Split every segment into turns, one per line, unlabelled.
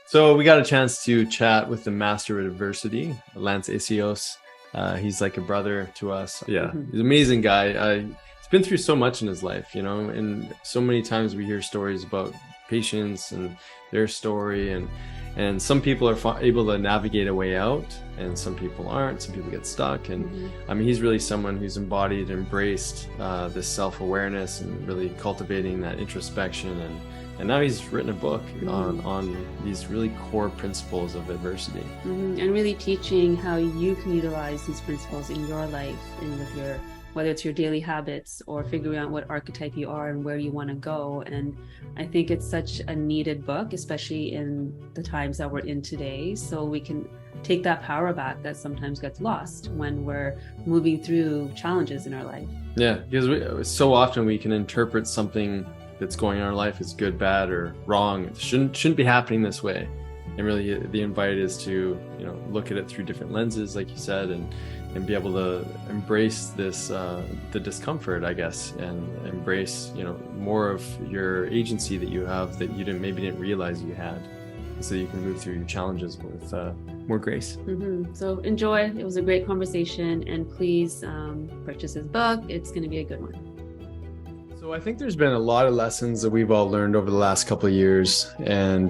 So we got a chance to chat with the master of adversity, Lance Essihos. He's like a brother to us. Yeah, he's an amazing guy. He's been through so much in his life, and so many times we hear stories about patients and their story, and some people are able to navigate a way out, and some people aren't. Some people get stuck, and I mean, he's really someone who's embodied, embraced this self-awareness, and really cultivating that introspection, and now he's written a book on these really core principles of adversity.
And really teaching how you can utilize these principles in your life and with your, whether it's your daily habits or figuring out what archetype you are and where you want to go. And I think it's such a needed book, especially in the times that we're in today, so we can take that power back that sometimes gets lost when we're moving through challenges in our life.
Yeah, because so often we can interpret something that's going on in our life as good, bad, or wrong. It shouldn't be happening this way. And really the invite is to look at it through different lenses, like you said, and be able to embrace this the discomfort, I guess, and embrace more of your agency that you have that you maybe didn't realize you had, so you can move through your challenges with more grace.
So enjoy. It was a great conversation, and please purchase his book. It's going to be a good one.
So I think there's been a lot of lessons that we've all learned over the last couple of years, and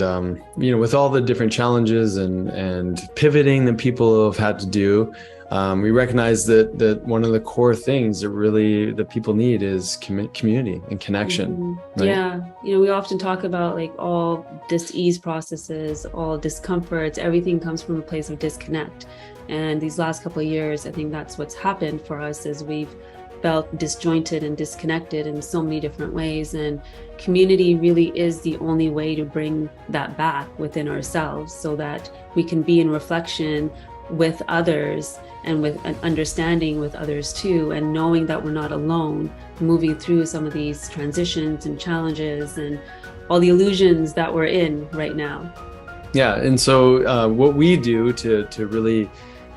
with all the different challenges and pivoting that people have had to do, we recognize that one of the core things that people need is community and connection. Right?
Yeah, we often talk about like all dis-ease processes, all discomforts, everything comes from a place of disconnect. And these last couple of years, I think that's what's happened for us, is we've felt disjointed and disconnected in so many different ways, and community really is the only way to bring that back within ourselves, so that we can be in reflection with others and with an understanding with others too, and knowing that we're not alone moving through some of these transitions and challenges and all the illusions that we're in right now.
Yeah, and so what we do to really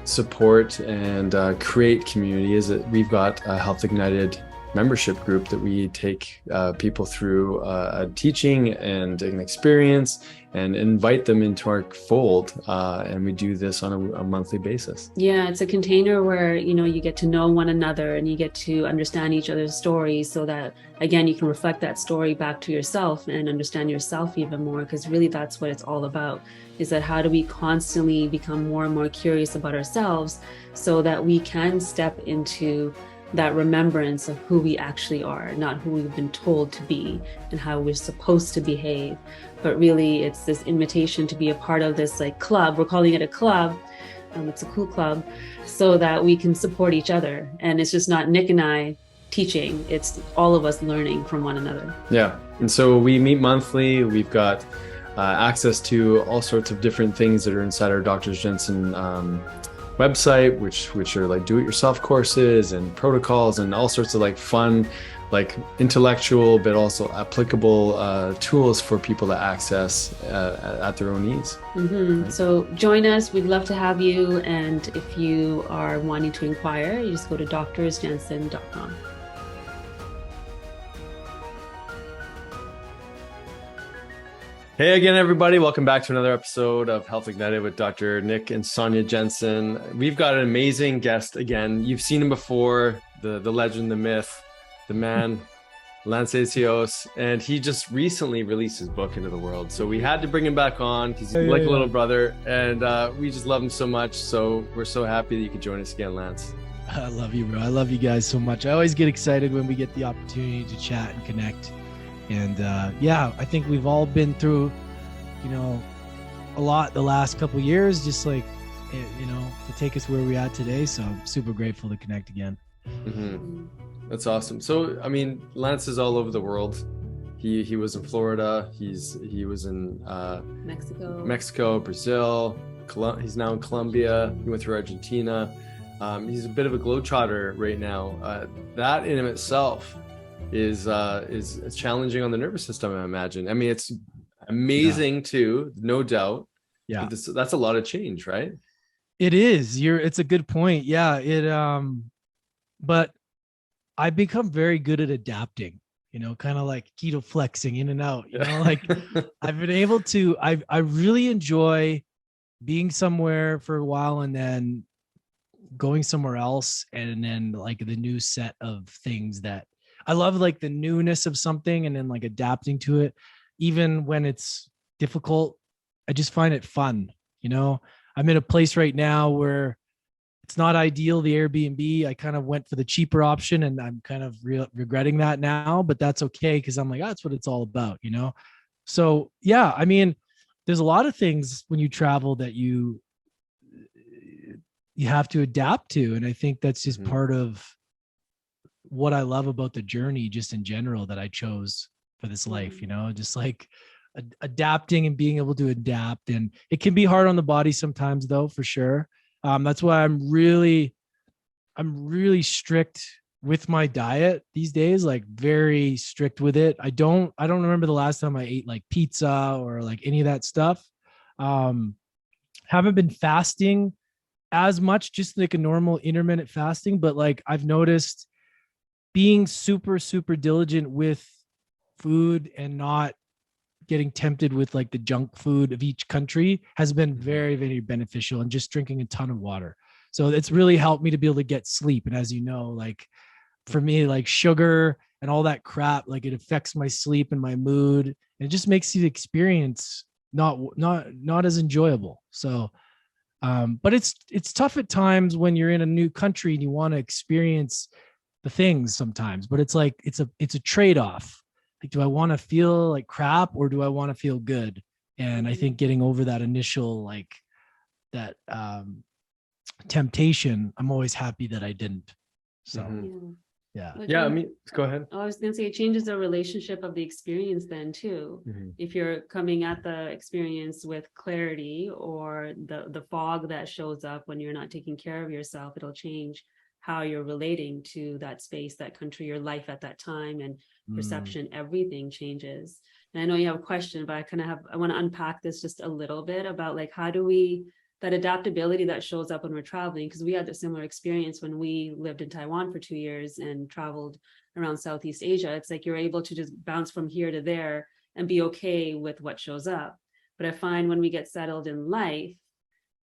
support and create community is that we've got a Health Ignited membership group that we take people through a teaching and an experience and invite them into our fold, and we do this on a monthly basis.
Yeah, it's a container where you get to know one another and you get to understand each other's stories, so that again you can reflect that story back to yourself and understand yourself even more, because really that's what it's all about, is that how do we constantly become more and more curious about ourselves, so that we can step into that remembrance of who we actually are, not who we've been told to be and how we're supposed to behave. But really it's this invitation to be a part of this like club. We're calling it a club. It's a cool club, so that we can support each other. And it's just not Nick and I teaching, it's all of us learning from one another.
Yeah, and so we meet monthly. We've got access to all sorts of different things that are inside our Dr. Jensen website, which are like do-it-yourself courses and protocols and all sorts of like fun, like intellectual but also applicable tools for people to access at their own ease.
Right? So join us. We'd love to have you. And if you are wanting to inquire, you just go to drsjensen.com.
Hey again, everybody. Welcome back to another episode of Health Ignited with Dr. Nick and Sonia Jensen. We've got an amazing guest again. You've seen him before, the legend, the myth, the man, Lance Essihos, and he just recently released his book into the world. So we had to bring him back on because he's like a little brother, and we just love him so much. So we're so happy that you could join us again, Lance.
I love you, bro. I love you guys so much. I always get excited when we get the opportunity to chat and connect. And I think we've all been through, a lot the last couple of years, just like, to take us where we are today. So I'm super grateful to connect again.
That's awesome. So, I mean, Lance is all over the world. He was in Florida. He was in Mexico, Brazil. He's now in Colombia. He went through Argentina. He's a bit of a globetrotter right now. That in itself is challenging on the nervous system, I imagine. I mean, it's amazing too, no doubt. Yeah, that's a lot of change, right?
It is. It's a good point. Yeah. But I become very good at adapting. kind of like keto flexing in and out, like I've been able to, I really enjoy being somewhere for a while and then going somewhere else. And then like the new set of things that I love, like the newness of something and then like adapting to it, even when it's difficult. I just find it fun. I'm in a place right now where it's not ideal, the Airbnb. I kind of went for the cheaper option and I'm kind of regretting that now, but that's okay. Cause I'm like, that's what it's all about, So yeah, I mean, there's a lot of things when you travel that you have to adapt to. And I think that's just part of what I love about the journey, just in general, that I chose for this life, just like adapting and being able to adapt. And it can be hard on the body sometimes though, for sure. That's why I'm really strict with my diet these days, like very strict with it. I don't remember the last time I ate like pizza or like any of that stuff. Haven't been fasting as much, just like a normal intermittent fasting, but like I've noticed being super, super diligent with food and not getting tempted with like the junk food of each country has been very, very beneficial, and just drinking a ton of water. So it's really helped me to be able to get sleep. And as you know, like for me, like sugar and all that crap, like it affects my sleep and my mood. And it just makes the experience not as enjoyable. So, but it's tough at times when you're in a new country and you want to experience the things sometimes, but it's like, it's a trade-off. Like, do I want to feel like crap or do I want to feel good? And I think getting over that initial, like that, temptation, I'm always happy that I didn't. So yeah.
I mean, go ahead.
I was gonna say it changes the relationship of the experience then too. If you're coming at the experience with clarity, or the fog that shows up when you're not taking care of yourself, it'll change how you're relating to that space, that country, your life at that time, and perception. Everything changes. And I know you have a question, but I want to unpack this just a little bit about like, how do we, that adaptability that shows up when we're traveling, because we had a similar experience when we lived in Taiwan for 2 years and traveled around Southeast Asia. It's like you're able to just bounce from here to there and be okay with what shows up. But I find when we get settled in life,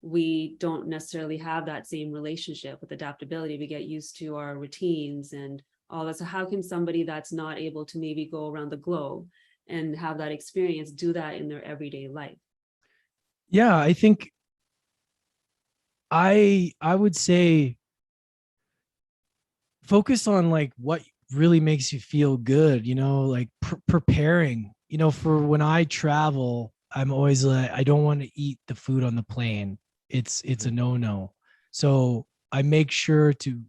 we don't necessarily have that same relationship with adaptability. We get used to our routines and all that. So how can somebody that's not able to maybe go around the globe and have that experience do that in their everyday life?
Yeah, I think I would say focus on like what really makes you feel good, like preparing, for when I travel, I'm always like, I don't want to eat the food on the plane. It's a no. So I make sure to,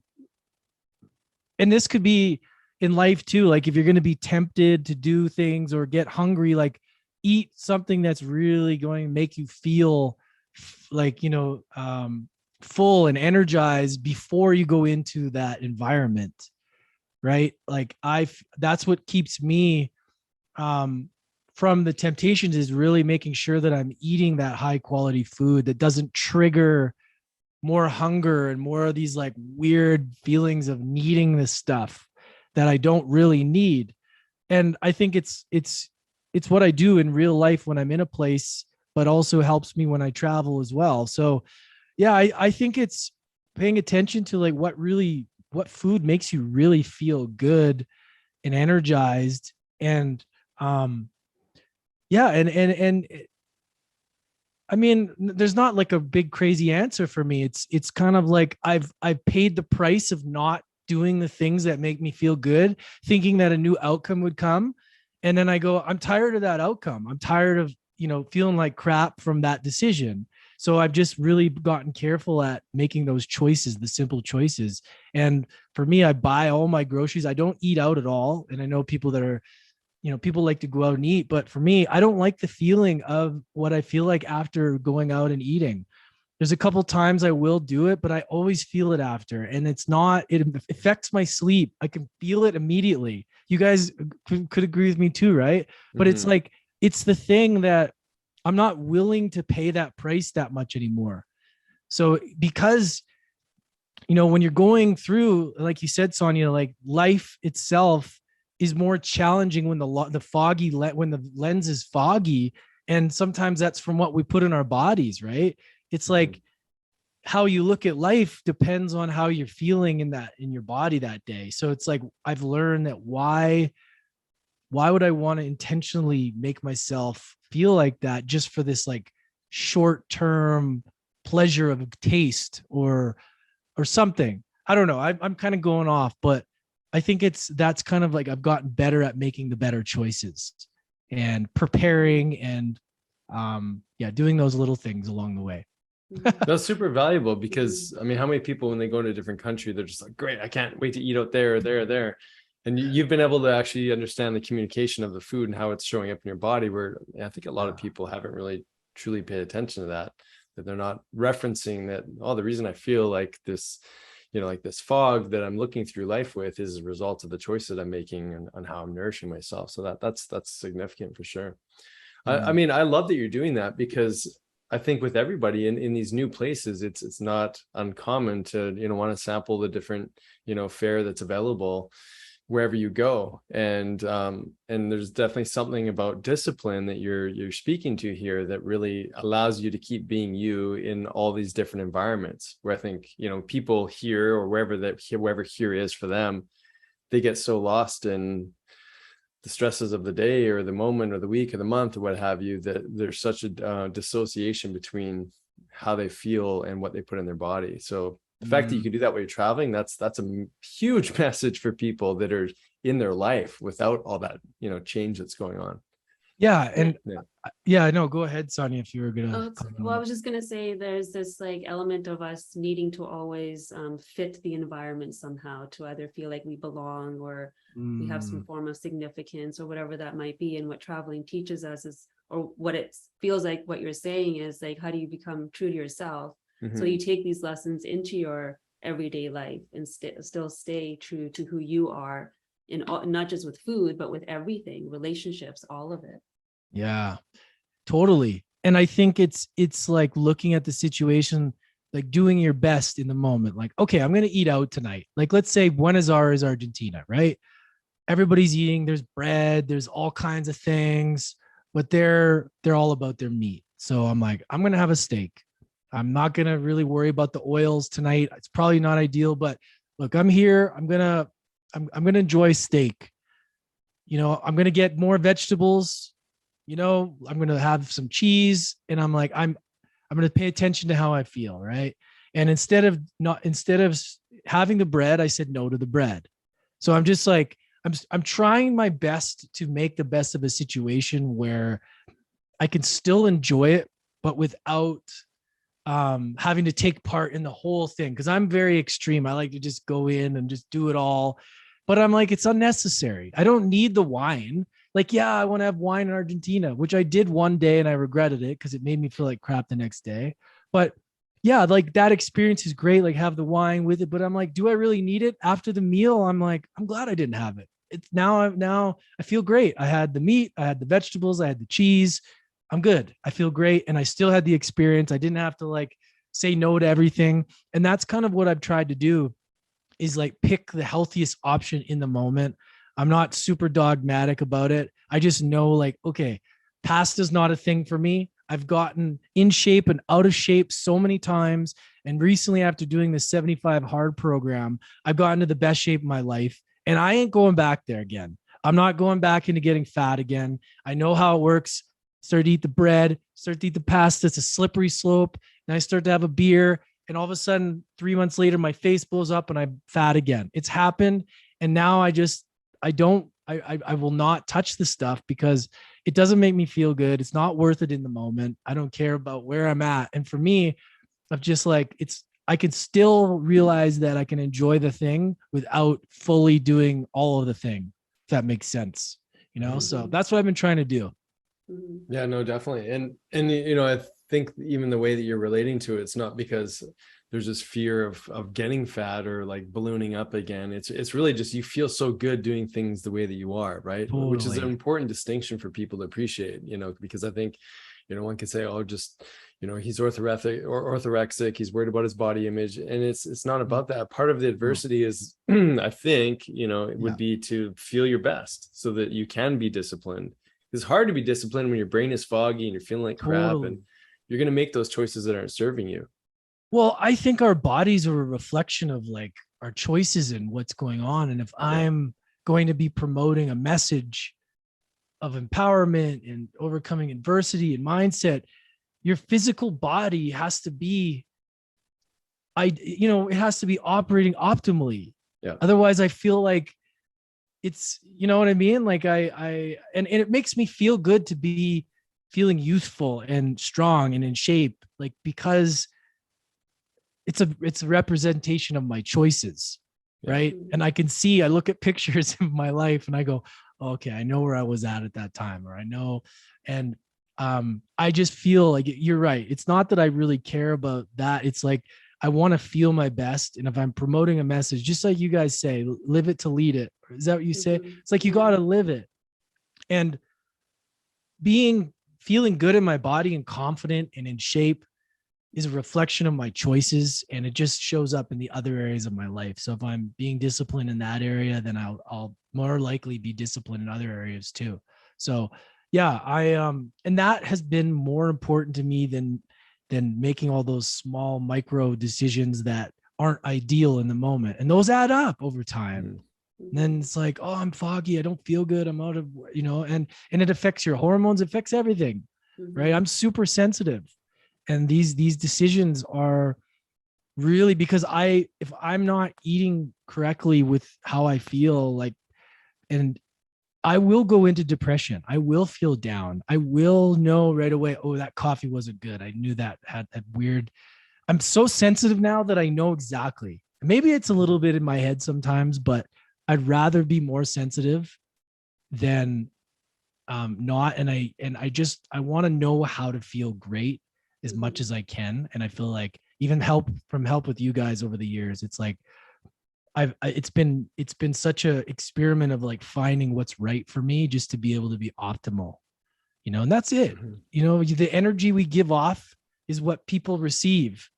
and this could be in life too, like if you're going to be tempted to do things or get hungry, like eat something that's really going to make you feel like, full and energized before you go into that environment, right? Like that's what keeps me from the temptations, is really making sure that I'm eating that high quality food that doesn't trigger more hunger and more of these like weird feelings of needing this stuff that I don't really need. And I think it's what I do in real life when I'm in a place, but also helps me when I travel as well. So yeah, I think it's paying attention to like what food makes you really feel good and energized. And yeah, and I mean, there's not like a big crazy answer for me. It's kind of like I've paid the price of not doing the things that make me feel good, thinking that a new outcome would come. And then I go, I'm tired of that outcome. I'm tired of, feeling like crap from that decision. So I've just really gotten careful at making those choices, the simple choices. And for me, I buy all my groceries. I don't eat out at all. And I know people that are, people like to go out and eat, but for me, I don't like the feeling of what I feel like after going out and eating. There's a couple times I will do it, but I always feel it after. And it affects my sleep. I can feel it immediately. You guys could agree with me too, right? But it's like, it's the thing that I'm not willing to pay that price that much anymore. So because, when you're going through, like you said, Sonia, like life itself is more challenging when when the lens is foggy. And sometimes that's from what we put in our bodies, right? It's like how you look at life depends on how you're feeling in your body that day. So it's like, I've learned that why would I want to intentionally make myself feel like that just for this like short-term pleasure of taste or something? I don't know. I'm kind of going off, but I think that's kind of like, I've gotten better at making the better choices and preparing and doing those little things along the way.
That's super valuable, because I mean, how many people when they go to a different country, they're just like, great, I can't wait to eat out there, there. And you've been able to actually understand the communication of the food and how it's showing up in your body, where I think a lot of people haven't really truly paid attention to that they're not referencing that, oh, the reason I feel like this, like this fog that I'm looking through life with is a result of the choices I'm making and on how I'm nourishing myself. So that's significant for sure. I mean, I love that you're doing that, because I think with everybody in these new places, it's not uncommon to, want to sample the different, fare that's available wherever you go. And there's definitely something about discipline that you're speaking to here that really allows you to keep being you in all these different environments, where I think, people here or wherever here is for them, they get so lost in the stresses of the day or the moment or the week or the month or what have you, that there's such a dissociation between how they feel and what they put in their body. So the fact that you can do that while you're traveling, that's a huge message for people that are in their life without all that, change that's going on.
Yeah. And yeah, no, go ahead, Sonia, if you were gonna.
Well, I was just gonna say there's this like element of us needing to always fit the environment somehow, to either feel like we belong or we have some form of significance or whatever that might be. And what traveling teaches us is, or what it feels like what you're saying is like, how do you become true to yourself? So you take these lessons into your everyday life and still stay true to who you are, in all, not just with food, but with everything, relationships, all of it.
Yeah, totally. And I think it's like looking at the situation, like doing your best in the moment. Like, okay, I'm going to eat out tonight. Like, let's say Buenos Aires, Argentina, right? Everybody's eating, there's bread, there's all kinds of things, but they're all about their meat. So I'm like, I'm going to have a steak. I'm not going to really worry about the oils tonight. It's probably not ideal, but look, I'm here. I'm going to enjoy steak. I'm going to get more vegetables. I'm going to have some cheese, and I'm like, I'm going to pay attention to how I feel. Right. And instead of having the bread, I said no to the bread. So I'm just like, I'm trying my best to make the best of a situation where I can still enjoy it, but without having to take part in the whole thing. Because I'm very extreme. I like to just go in and just do it all. But I'm like, it's unnecessary. I don't need the wine. Like, yeah, I want to have wine in Argentina, which I did one day and I regretted it because it made me feel like crap the next day. But yeah, like that experience is great. Like have the wine with it. But I'm like, do I really need it after the meal? I'm like, I'm glad I didn't have it. It's now I feel great. I had the meat, I had the vegetables, I had the cheese. I'm good. I feel great. And I still had the experience. I didn't have to like say no to everything. And that's kind of what I've tried to do, is like pick the healthiest option in the moment. I'm not super dogmatic about it. I just know like, okay, pasta's not a thing for me. I've gotten in shape and out of shape so many times. And recently, after doing the 75 hard program, I've gotten to the best shape of my life, and I ain't going back there again. I'm not going back into getting fat again. I know how it works. Start to eat the bread, start to eat the pasta. It's a slippery slope. And I start to have a beer, and all of a sudden 3 months later, my face blows up and I'm fat again. It's happened. And now I will not touch the stuff because it doesn't make me feel good. It's not worth it in the moment. I don't care about where I'm at. And for me, I'm just like, I can still realize that I can enjoy the thing without fully doing all of the thing, if that makes sense. So that's what I've been trying to do.
Yeah, no, definitely. And I think even the way that you're relating to it's not because there's this fear of getting fat or like ballooning up again. It's really just, you feel so good doing things the way that you are, right?
Totally.
Which is an important distinction for people to appreciate, you know, because I think, you know, one could say, oh, just, you know, he's orthorexic, he's worried about his body image. And it's not about that. Part of the adversity is, I think, you know, it would be to feel your best so that you can be disciplined. It's hard to be disciplined when your brain is foggy and you're feeling like crap, and you're going to make those choices that aren't serving you.
Well, I think our bodies are a reflection of like our choices and what's going on. And if I'm going to be promoting a message of empowerment and overcoming adversity and mindset, your physical body has to be, it has to be operating optimally.
Yeah.
Otherwise, I feel like it's, you know what I mean? Like and it makes me feel good to be feeling youthful and strong and in shape, like, because it's a representation of my choices. Right. And I look at pictures of my life and I go, okay, I know where I was at that time, or I know. And I just feel like you're right. It's not that I really care about that. It's like, I want to feel my best. And if I'm promoting a message, just like you guys say, live it to lead it. Is that what you say? It's like, you got to live it. And feeling good in my body and confident and in shape is a reflection of my choices, and it just shows up in the other areas of my life. So if I'm being disciplined in that area, then I'll more likely be disciplined in other areas too. So yeah, and that has been more important to me than making all those small micro decisions that aren't ideal in the moment. And those add up over time. And then it's like, oh, I'm foggy, I don't feel good, I'm out of, and it affects your hormones, it affects everything. Right. I'm super sensitive. And these decisions are really because if I'm not eating correctly with how I feel, like, and I will go into depression. I will feel down. I will know right away, oh, that coffee wasn't good. I knew that had that weird. I'm so sensitive now that I know exactly. Maybe it's a little bit in my head sometimes, but I'd rather be more sensitive than not. And I want to know how to feel great as much as I can. And I feel like even help with you guys over the years, it's like it's been such a experiment of like finding what's right for me just to be able to be optimal, and that's it. The energy we give off is what people receive.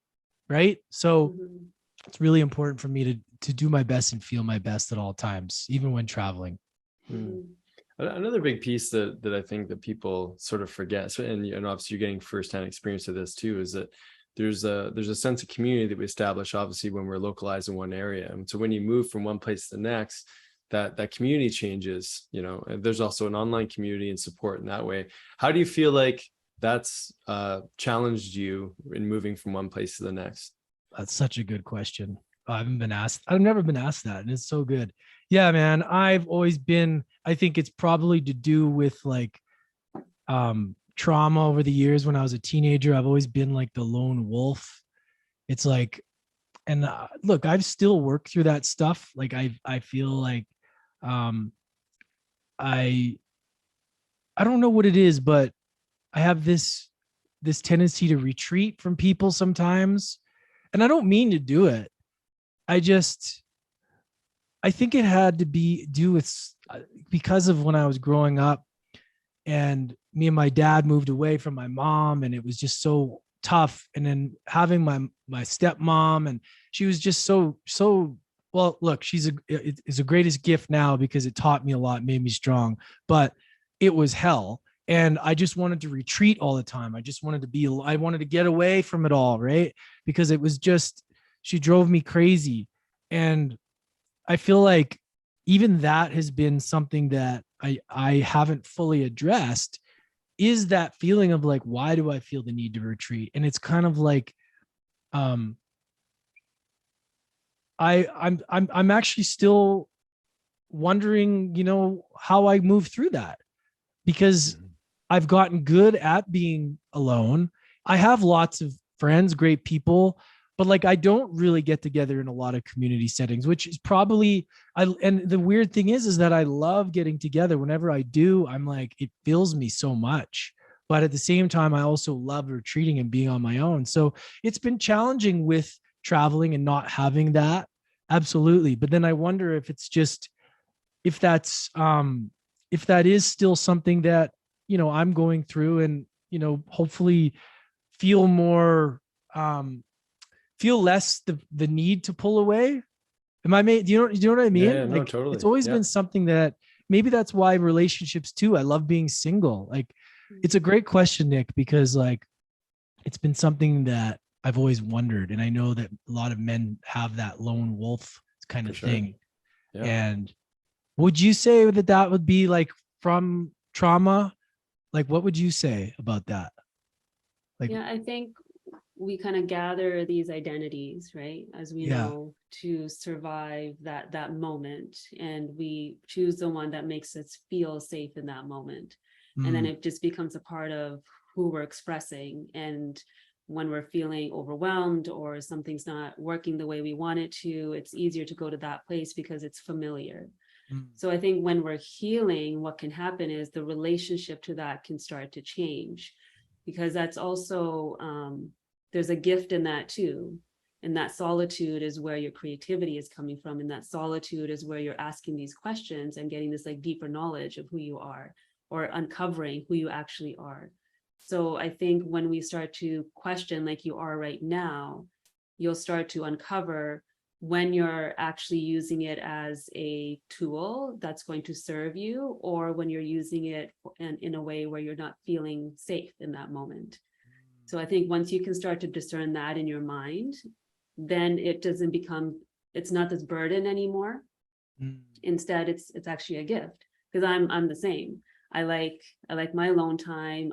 Right. So it's really important for me to do my best and feel my best at all times, even when traveling.
Another big piece that I think that people sort of forget, and obviously you're getting firsthand experience of this too, is that there's a sense of community that we establish, obviously, when we're localized in one area. And so when you move from one place to the next, that community changes, and there's also an online community and support in that way. How do you feel like that's challenged you in moving from one place to the next?
That's such a good question. I've never been asked that, and it's so good. Yeah, man. I've always been, I think it's probably to do with like trauma over the years. When I was a teenager, I've always been like the lone wolf. It's like, and look, I've still worked through that stuff. Like I feel like I don't know what it is, but I have this tendency to retreat from people sometimes. And I don't mean to do it. I think it had to do with because of when I was growing up and me and my dad moved away from my mom, and it was just so tough. And then having my stepmom, and she was just so well, look, it's the greatest gift now because it taught me a lot, made me strong, but it was hell. And I just wanted to retreat all the time. I wanted to get away from it all. Right. Because it was just, she drove me crazy. And I feel like even that has been something that I haven't fully addressed, is that feeling of like, why do I feel the need to retreat? And it's kind of like, I'm actually still wondering, how I move through that, because I've gotten good at being alone. I have lots of friends, great people, but like, I don't really get together in a lot of community settings, which is probably, and the weird thing is that I love getting together. Whenever I do, I'm like, it fills me so much, but at the same time, I also love retreating and being on my own. So it's been challenging with traveling and not having that. Absolutely. But then I wonder if it's just, if that's, if that is still something that, you know, I'm going through, and, you know, hopefully feel more, feel less the need to pull away. Am I made? Do you know what I mean?
Yeah, no,
Like,
totally.
it's always been something that, maybe that's why relationships too. I love being single. Like, it's a great question, Nick, because like, it's been something that I've always wondered. And I know that a lot of men have that lone wolf kind of thing.
Yeah.
And would you say that that would be like from trauma? Like, what would you say about that? Like,
Yeah, I think we kind of gather these identities, right? As we know, to survive that moment. And we choose the one that makes us feel safe in that moment. And then it just becomes a part of who we're expressing. And when we're feeling overwhelmed or something's not working the way we want it to, it's easier to go to that place because it's familiar. So I think when we're healing, what can happen is the relationship to that can start to change, because that's also, there's a gift in that too. And that solitude is where your creativity is coming from. And that solitude is where you're asking these questions and getting this like deeper knowledge of who you are, or uncovering who you actually are. So I think when we start to question like you are right now, you'll start to uncover when you're actually using it as a tool that's going to serve you, or when you're using it in a way where you're not feeling safe in that moment. So I think once you can start to discern that in your mind, then it doesn't become, it's not this burden anymore. Instead, it's actually a gift, because I'm the same. I like my alone time.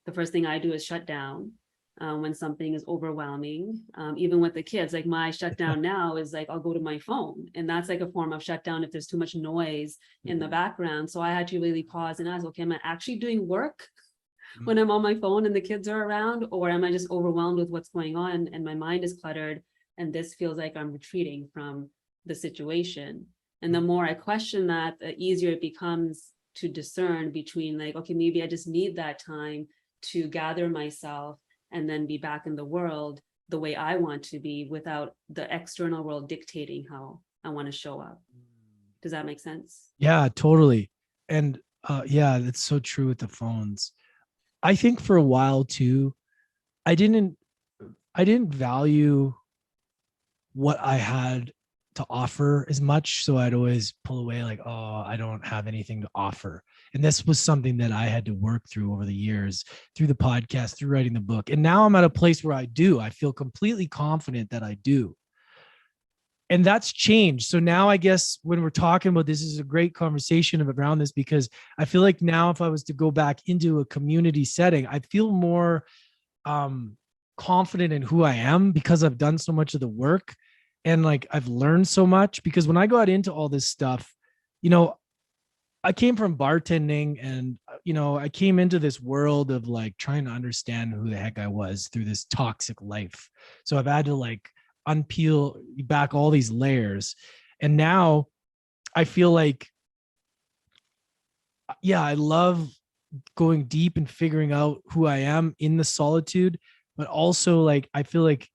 The first thing I do is shut down when something is overwhelming. Even with the kids, like my shutdown now is like, I'll go to my phone, and that's like a form of shutdown if there's too much noise in the background. So I had to really pause and ask, okay, am I actually doing work when I'm on my phone and the kids are around, or am I just overwhelmed with what's going on and my mind is cluttered and this feels like I'm retreating from the situation? And the more I question that, the easier it becomes to discern between like, okay, maybe I just need that time to gather myself and then be back in the world the way I want to be, without the external world dictating how I want to show up. Does that make sense?
Yeah, totally. And yeah, that's so true with the phones. I think for a while too, I didn't value what I had to offer as much. So I'd always pull away like, oh, I don't have anything to offer. And this was something that I had to work through over the years, through the podcast, through writing the book. And now I'm at a place where I feel completely confident that I do. And that's changed. So now I guess when we're talking about this, is a great conversation around this, because I feel like now if I was to go back into a community setting, I feel more confident in who I am, because I've done so much of the work and like I've learned so much. Because when I got into all this stuff, you know, I came from bartending, and, you know, I came into this world of like trying to understand who the heck I was through this toxic life. So I've had to like unpeel back all these layers. And now I feel like, yeah, I love going deep and figuring out who I am in the solitude, but also like, I feel like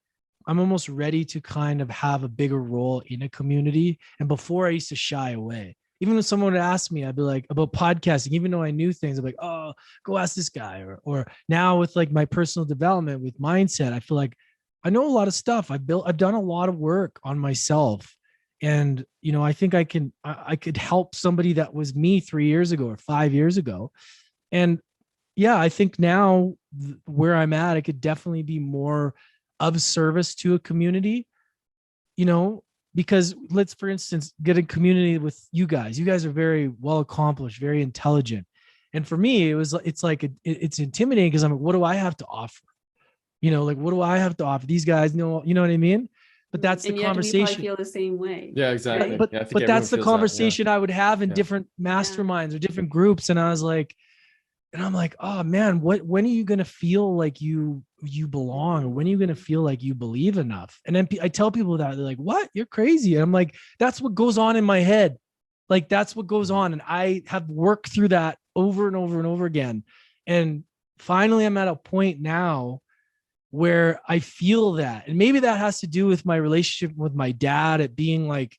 I'm almost ready to kind of have a bigger role in a community. And before I used to shy away. Even if someone would ask me, I'd be like, about podcasting, even though I knew things, I'm like, oh, go ask this guy. Or now with like my personal development with mindset, I feel like I know a lot of stuff. I've done a lot of work on myself. And, you know, I think I could help somebody that was me 3 years ago or 5 years ago. And yeah, I think now where I'm at, I could definitely be more of service to a community, you know, because let's, for instance, get a community with you guys. You guys are very well accomplished, very intelligent. And for me, it's like, it's intimidating, because I'm like, what do I have to offer? You know, like, what do I have to offer? These guys know, you know what I mean? But that's the conversation.
We probably feel the same way.
Yeah, exactly.
But that's the conversation I would have in
Yeah.
different masterminds or different groups. And I was like, and I'm like, oh man, when are you going to feel like you belong? Or when are you going to feel like you believe enough? And then I tell people that, they're like, what? You're crazy. And I'm like, that's what goes on in my head. Like, that's what goes on. And I have worked through that over and over and over again. And finally, I'm at a point now where I feel that. And maybe that has to do with my relationship with my dad, at being like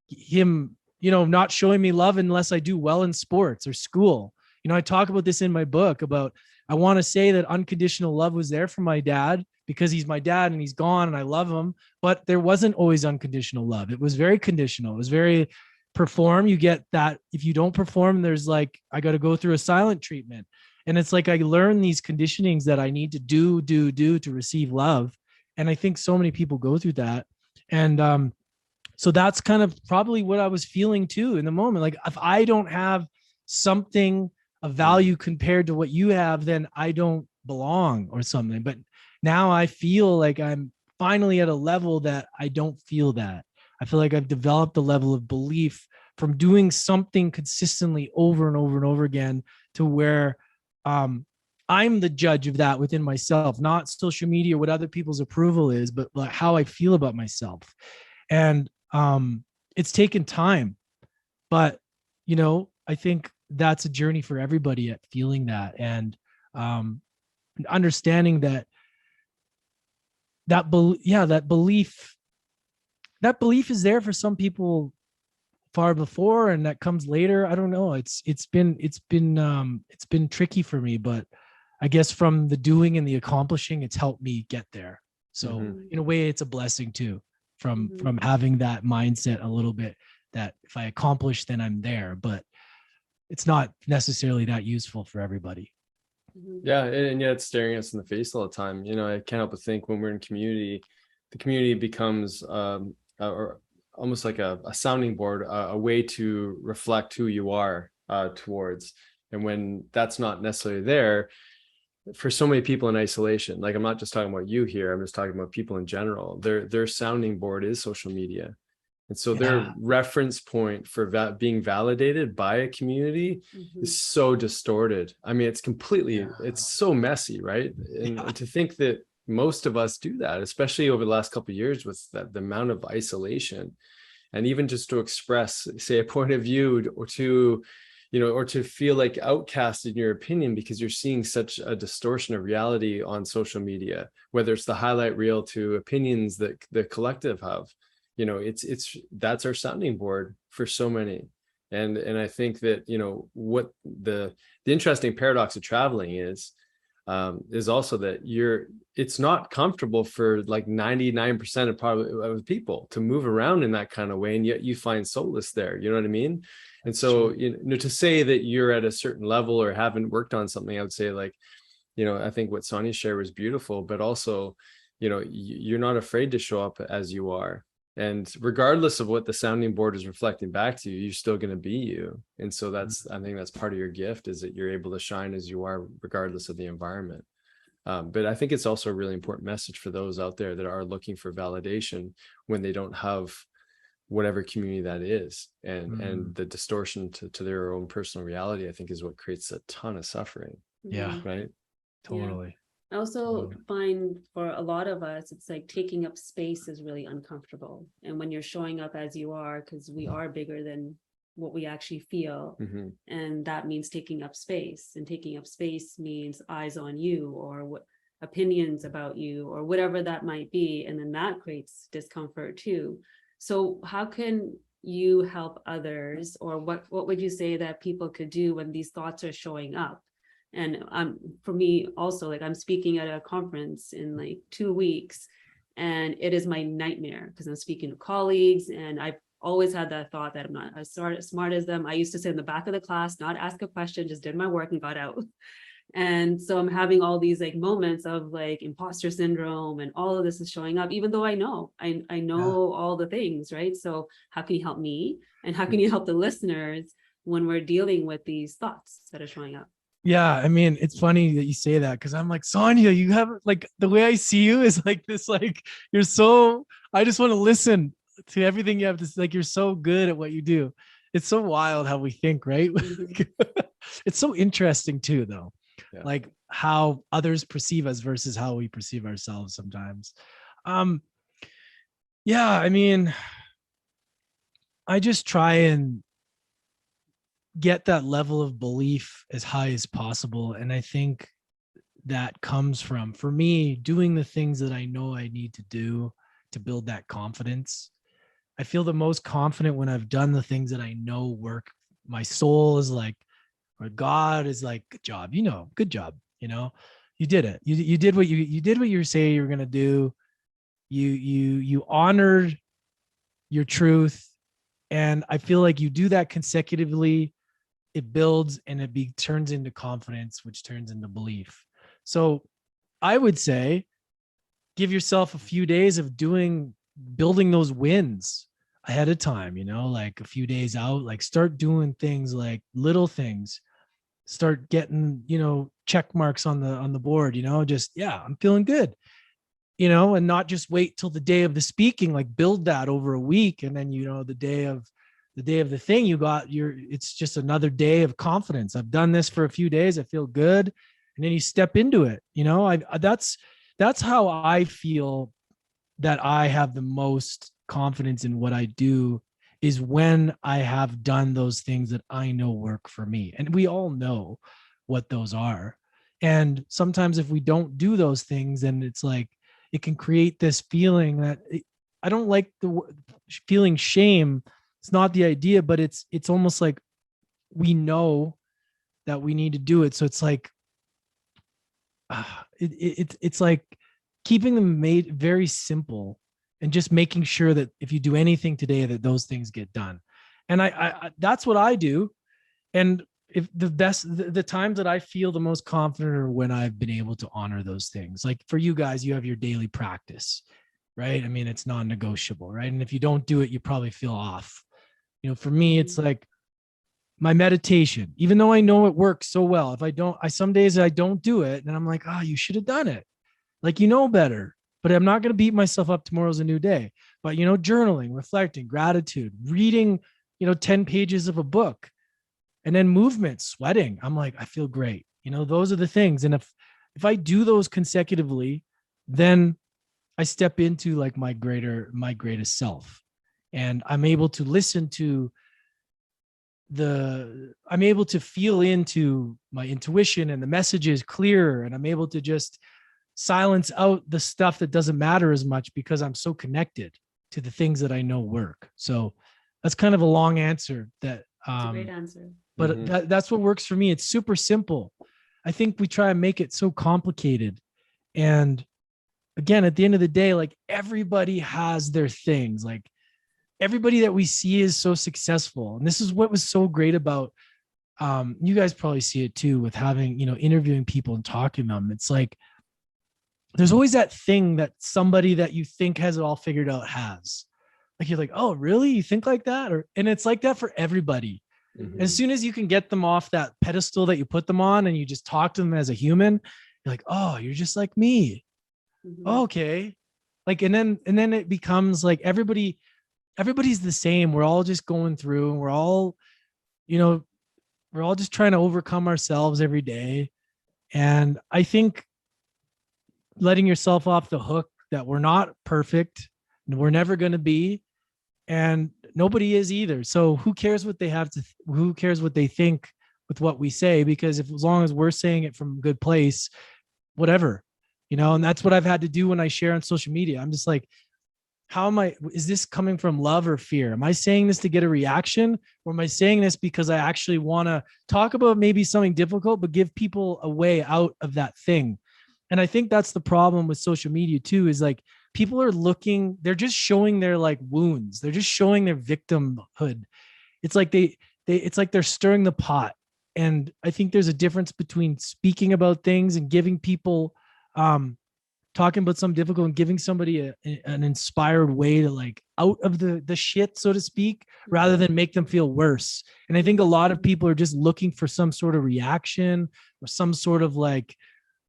him, not showing me love unless I do well in sports or school. I talk about this in my book about, I want to say that unconditional love was there for my dad because he's my dad and he's gone and I love him, but there wasn't always unconditional love. It was very conditional. It was very perform. You get that. If you don't perform, there's like, I got to go through a silent treatment. And it's like, I learn these conditionings that I need to do to receive love. And I think so many people go through that. And so that's kind of probably what I was feeling too in the moment. Like, if I don't have something of value compared to what you have, then I don't belong or something. But now I feel like I'm finally at a level that I don't feel that. I feel like I've developed a level of belief from doing something consistently over and over and over again, to where I'm the judge of that within myself, not social media, what other people's approval is, but like how I feel about myself. And it's taken time, but I think that's a journey for everybody at feeling that, and understanding that belief is there for some people far before, and that comes later. I don't know. It's been tricky for me, but I guess from the doing and the accomplishing, it's helped me get there. So in a way, it's a blessing too, from having that mindset a little bit, that if I accomplish, then I'm there, but it's not necessarily that useful for everybody.
Yeah. And yet it's staring us in the face all the time. I can't help but think, when we're in community, the community becomes or almost like a sounding board, a way to reflect who you are towards. And when that's not necessarily there, for so many people in isolation, like, I'm not just talking about you here, I'm just talking about people in general, their sounding board is social media. And so their reference point for being validated by a community is so distorted. I mean, it's so messy, right? And to think that most of us do that, especially over the last couple of years, with the amount of isolation, and even just to express, say, a point of view, or to feel like outcast in your opinion, because you're seeing such a distortion of reality on social media, whether it's the highlight reel to opinions that the collective have. That's our sounding board for so many. And I think that, what the interesting paradox of traveling is also that it's not comfortable for like 99% of people to move around in that kind of way. And yet you find solace there. You know what I mean? And so, to say that you're at a certain level or haven't worked on something, I would say, like, I think what Sonia shared was beautiful, but also, you're not afraid to show up as you are. And regardless of what the sounding board is reflecting back to you, you're still going to be you. And so I think that's part of your gift, is that you're able to shine as you are, regardless of the environment. But I think it's also a really important message for those out there that are looking for validation when they don't have whatever community that is. And the distortion to their own personal reality, I think, is what creates a ton of suffering.
Yeah.
Right.
Totally.
I also find for a lot of us, it's like taking up space is really uncomfortable. And when you're showing up as you are, because we are bigger than what we actually feel. And that means taking up space. And taking up space means eyes on you, or what opinions about you, or whatever that might be. And then that creates discomfort too. So how can you help others, or what would you say that people could do when these thoughts are showing up? And for me also, like, I'm speaking at a conference in like 2 weeks, and it is my nightmare because I'm speaking to colleagues, and I've always had that thought that I'm not as smart as them. I used to sit in the back of the class, not ask a question, just did my work and got out. And so I'm having all these like moments of like imposter syndrome, and all of this is showing up, even though I know all the things, right? So how can you help me, and how can you help the listeners when we're dealing with these thoughts that are showing up?
Yeah, I mean, it's funny that you say that, because I'm like, Sonia, you have, like, the way I see you is like this, like, I just want to listen to everything you have to say. Like, you're so good at what you do. It's so wild how we think, right? It's so interesting too, though. Yeah. Like how others perceive us versus how we perceive ourselves sometimes. Yeah, I mean, I just try and get that level of belief as high as possible. And I think that comes from, for me, doing the things that I know I need to do to build that confidence. I feel the most confident when I've done the things that I know work. My soul is like, or God is like, good job, good job. You did it. You did what you did what you say you were going to do. You honored your truth. And I feel like you do that consecutively, it builds and turns into confidence, which turns into belief. So I would say give yourself a few days of building those wins ahead of time, like a few days out, like start doing things like little things, start getting, check marks on the board, just, yeah, I'm feeling good, and not just wait till the day of the speaking, like build that over a week. And then, the day of the thing it's just another day of confidence. I've done this for a few days. I feel good. And then you step into it. That's how I feel that I have the most confidence in what I do, is when I have done those things that I know work for me. And we all know what those are. And sometimes if we don't do those things, then it's like, it can create this feeling that I don't like the feeling shame. It's not the idea, but it's almost like we know that we need to do it. So it's like, it's like keeping them made very simple and just making sure that if you do anything today, that those things get done. And I that's what I do. And if the times that I feel the most confident are when I've been able to honor those things. Like for you guys, you have your daily practice, right? I mean, it's non-negotiable, right? And if you don't do it, you probably feel off. For me, it's like my meditation, even though I know it works so well. If some days I don't do it, and I'm like, oh, you should have done it. Like, better, but I'm not going to beat myself up. Tomorrow's a new day. But, journaling, reflecting, gratitude, reading, 10 pages of a book, and then movement, sweating. I'm like, I feel great. Those are the things. And if I do those consecutively, then I step into like my greatest self. And I'm able to listen to I'm able to feel into my intuition, and the message is clearer, and I'm able to just silence out the stuff that doesn't matter as much because I'm so connected to the things that I know work. So that's kind of a long answer that,
it's a great answer.
But that's what works for me. It's super simple. I think we try and make it so complicated. And again, at the end of the day, like everybody has their things. Like everybody that we see is so successful. And this is what was so great about, you guys probably see it too, with having, interviewing people and talking to them. It's like, there's always that thing that somebody that you think has it all figured out has. Like, you're like, oh, really? You think like that? And it's like that for everybody. Mm-hmm. As soon as you can get them off that pedestal that you put them on and you just talk to them as a human, you're like, oh, you're just like me. Mm-hmm. Okay. Like, and then it becomes like everybody's the same. We're all just going through, and we're all just trying to overcome ourselves every day. And I think letting yourself off the hook that we're not perfect, and we're never going to be, and nobody is either. So who cares what who cares what they think with what we say? Because as long as we're saying it from a good place, whatever, and that's what I've had to do when I share on social media. I'm just like, is this coming from love or fear? Am I saying this to get a reaction, or am I saying this because I actually want to talk about maybe something difficult, but give people a way out of that thing? And I think that's the problem with social media too, is like people are they're just showing their like wounds. They're just showing their victimhood. It's like it's like they're stirring the pot. And I think there's a difference between speaking about things and giving people, talking about something difficult, and giving somebody an inspired way to like out of the shit, so to speak, rather than make them feel worse. And I think a lot of people are just looking for some sort of reaction or some sort of like,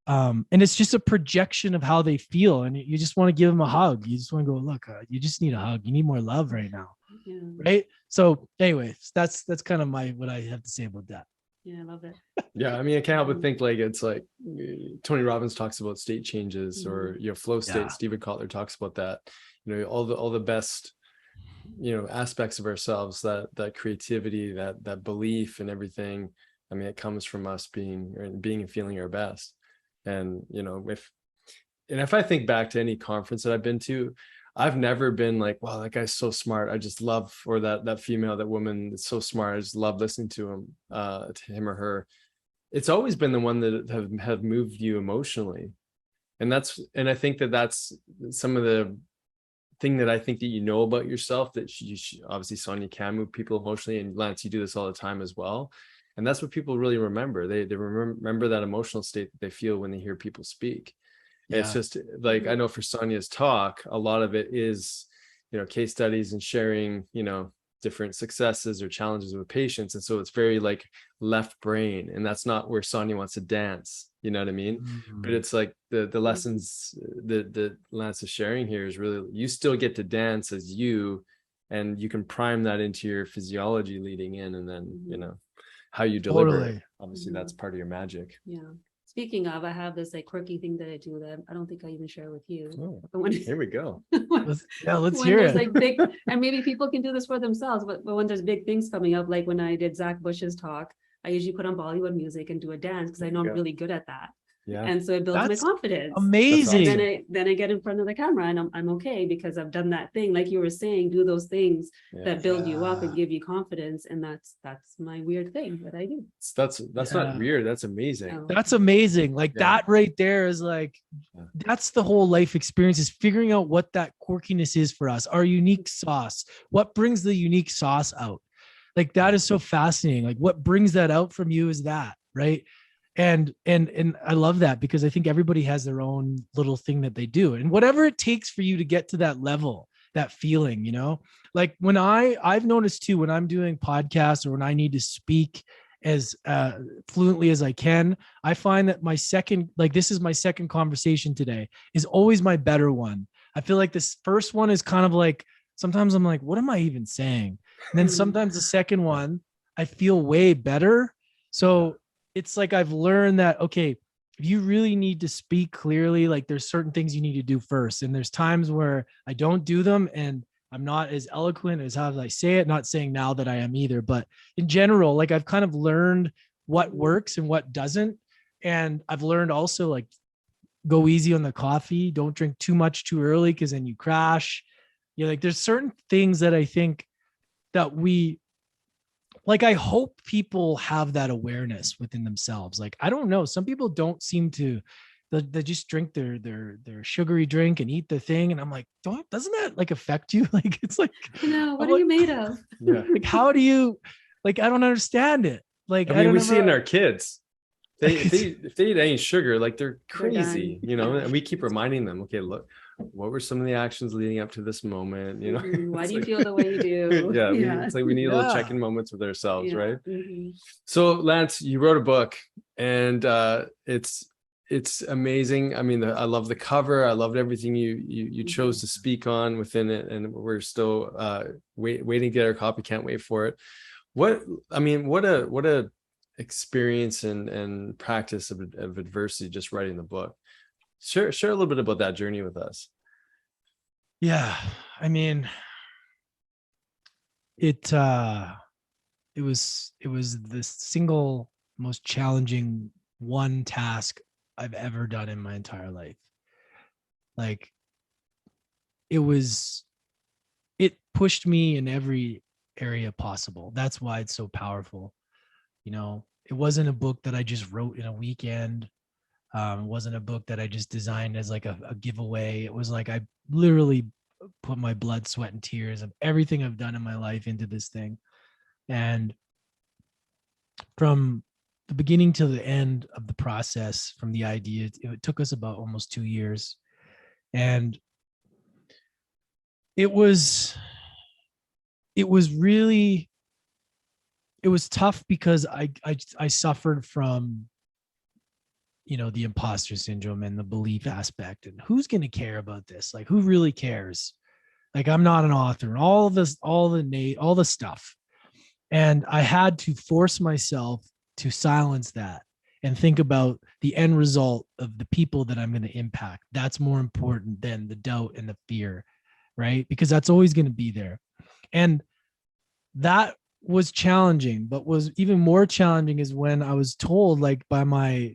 and it's just a projection of how they feel. And you just want to give them a hug. You just want to go, look, you just need a hug. You need more love right now. Yeah. Right. So anyways, that's kind of what I have to say about that.
Yeah, I love it.
Yeah, I mean, I can't help but think like it's like Tony Robbins talks about state changes, or flow state. Yeah. Stephen Kotler talks about that. All the best aspects of ourselves, that creativity, that belief and everything. I mean, it comes from us being and feeling our best. And, if I think back to any conference that I've been to, I've never been like, wow, that guy's so smart. I just love, or that female, that woman is so smart. I just love listening to him or her. It's always been the one that have moved you emotionally. And I think that's some of the thing that I think that about yourself, that obviously Sonia can move people emotionally, and Lance, you do this all the time as well. And that's what people really remember. They remember that emotional state that they feel when they hear people speak. Yeah. It's just like, I know for Sonia's talk, a lot of it is, case studies and sharing, different successes or challenges with patients. And so it's very like left brain, and that's not where Sonia wants to dance. You know what I mean? Mm-hmm. But it's like the lessons that Lance is sharing here is really, you still get to dance as you, and you can prime that into your physiology leading in, and then, how you deliver it. Obviously that's part of your magic.
Yeah. Speaking of, I have this like quirky thing that I do that I don't think I even share with you.
Oh, here we go.
Let's hear it.
Like big, and maybe people can do this for themselves, but when there's big things coming up, like when I did Zach Bush's talk, I usually put on Bollywood music and do a dance because I know I'm really good at that. Yeah. And so it builds my confidence.
Amazing.
And then I get in front of the camera and I'm okay because I've done that thing. Like you were saying, do those things that build you up and give you confidence. And that's my weird thing that I do.
That's not weird. That's amazing.
No.
That's amazing. Like that right there is like, that's the whole life experience, is figuring out what that quirkiness is for us, our unique sauce. What brings the unique sauce out? Like that is so fascinating. Like what brings that out from you is that, right? And I love that, because I think everybody has their own little thing that they do, and whatever it takes for you to get to that level, that feeling, like when I've noticed too, when I'm doing podcasts or when I need to speak as fluently as I can, I find that this is my second conversation today is always my better one. I feel like this first one is kind of like, sometimes I'm like, what am I even saying? And then sometimes the second one, I feel way better. So it's like, I've learned that, okay, if you really need to speak clearly, like there's certain things you need to do first. And there's times where I don't do them and I'm not as eloquent as how I say it, not saying now that I am either, but in general, like I've kind of learned what works and what doesn't. And I've learned also like, go easy on the coffee. Don't drink too much too early, because then you crash. Like there's certain things that I think that I hope people have that awareness within themselves. Like, I don't know, some people don't seem to, they just drink their sugary drink and eat the thing. And I'm like, doesn't that like affect you? Like, it's like,
what are you made of?
Yeah.
Like, how do you, like, I don't understand it. Like,
I mean, we see it in our kids. If they eat any sugar, like they're crazy, and we keep reminding them, okay, look, what were some of the actions leading up to this moment?
Why do you feel the way you do?
It's like we need a little check-in moments with ourselves, right? Mm-hmm. So Lance, you wrote a book, and it's amazing. I mean, I love the cover. I loved everything you chose to speak on within it, and we're still waiting to get our copy. Can't wait for it. What a experience and practice of adversity, just writing the book. Share a little bit about that journey with us.
Yeah, I mean, it was the single most challenging one task I've ever done in my entire life. Like, it pushed me in every area possible. That's why it's so powerful. It wasn't a book that I just wrote in a weekend. It wasn't a book that I just designed as like a giveaway. It was like I literally put my blood, sweat, and tears of everything I've done in my life into this thing. And from the beginning to the end of the process, from the idea, it took us about almost 2 years. And it was tough because I suffered from, the imposter syndrome and the belief aspect, and who's going to care about this? Like, who really cares? Like, I'm not an author, and all the stuff. And I had to force myself to silence that and think about the end result of the people that I'm going to impact. That's more important than the doubt and the fear, right? Because that's always going to be there. And that was challenging, but was even more challenging is when I was told, like, by my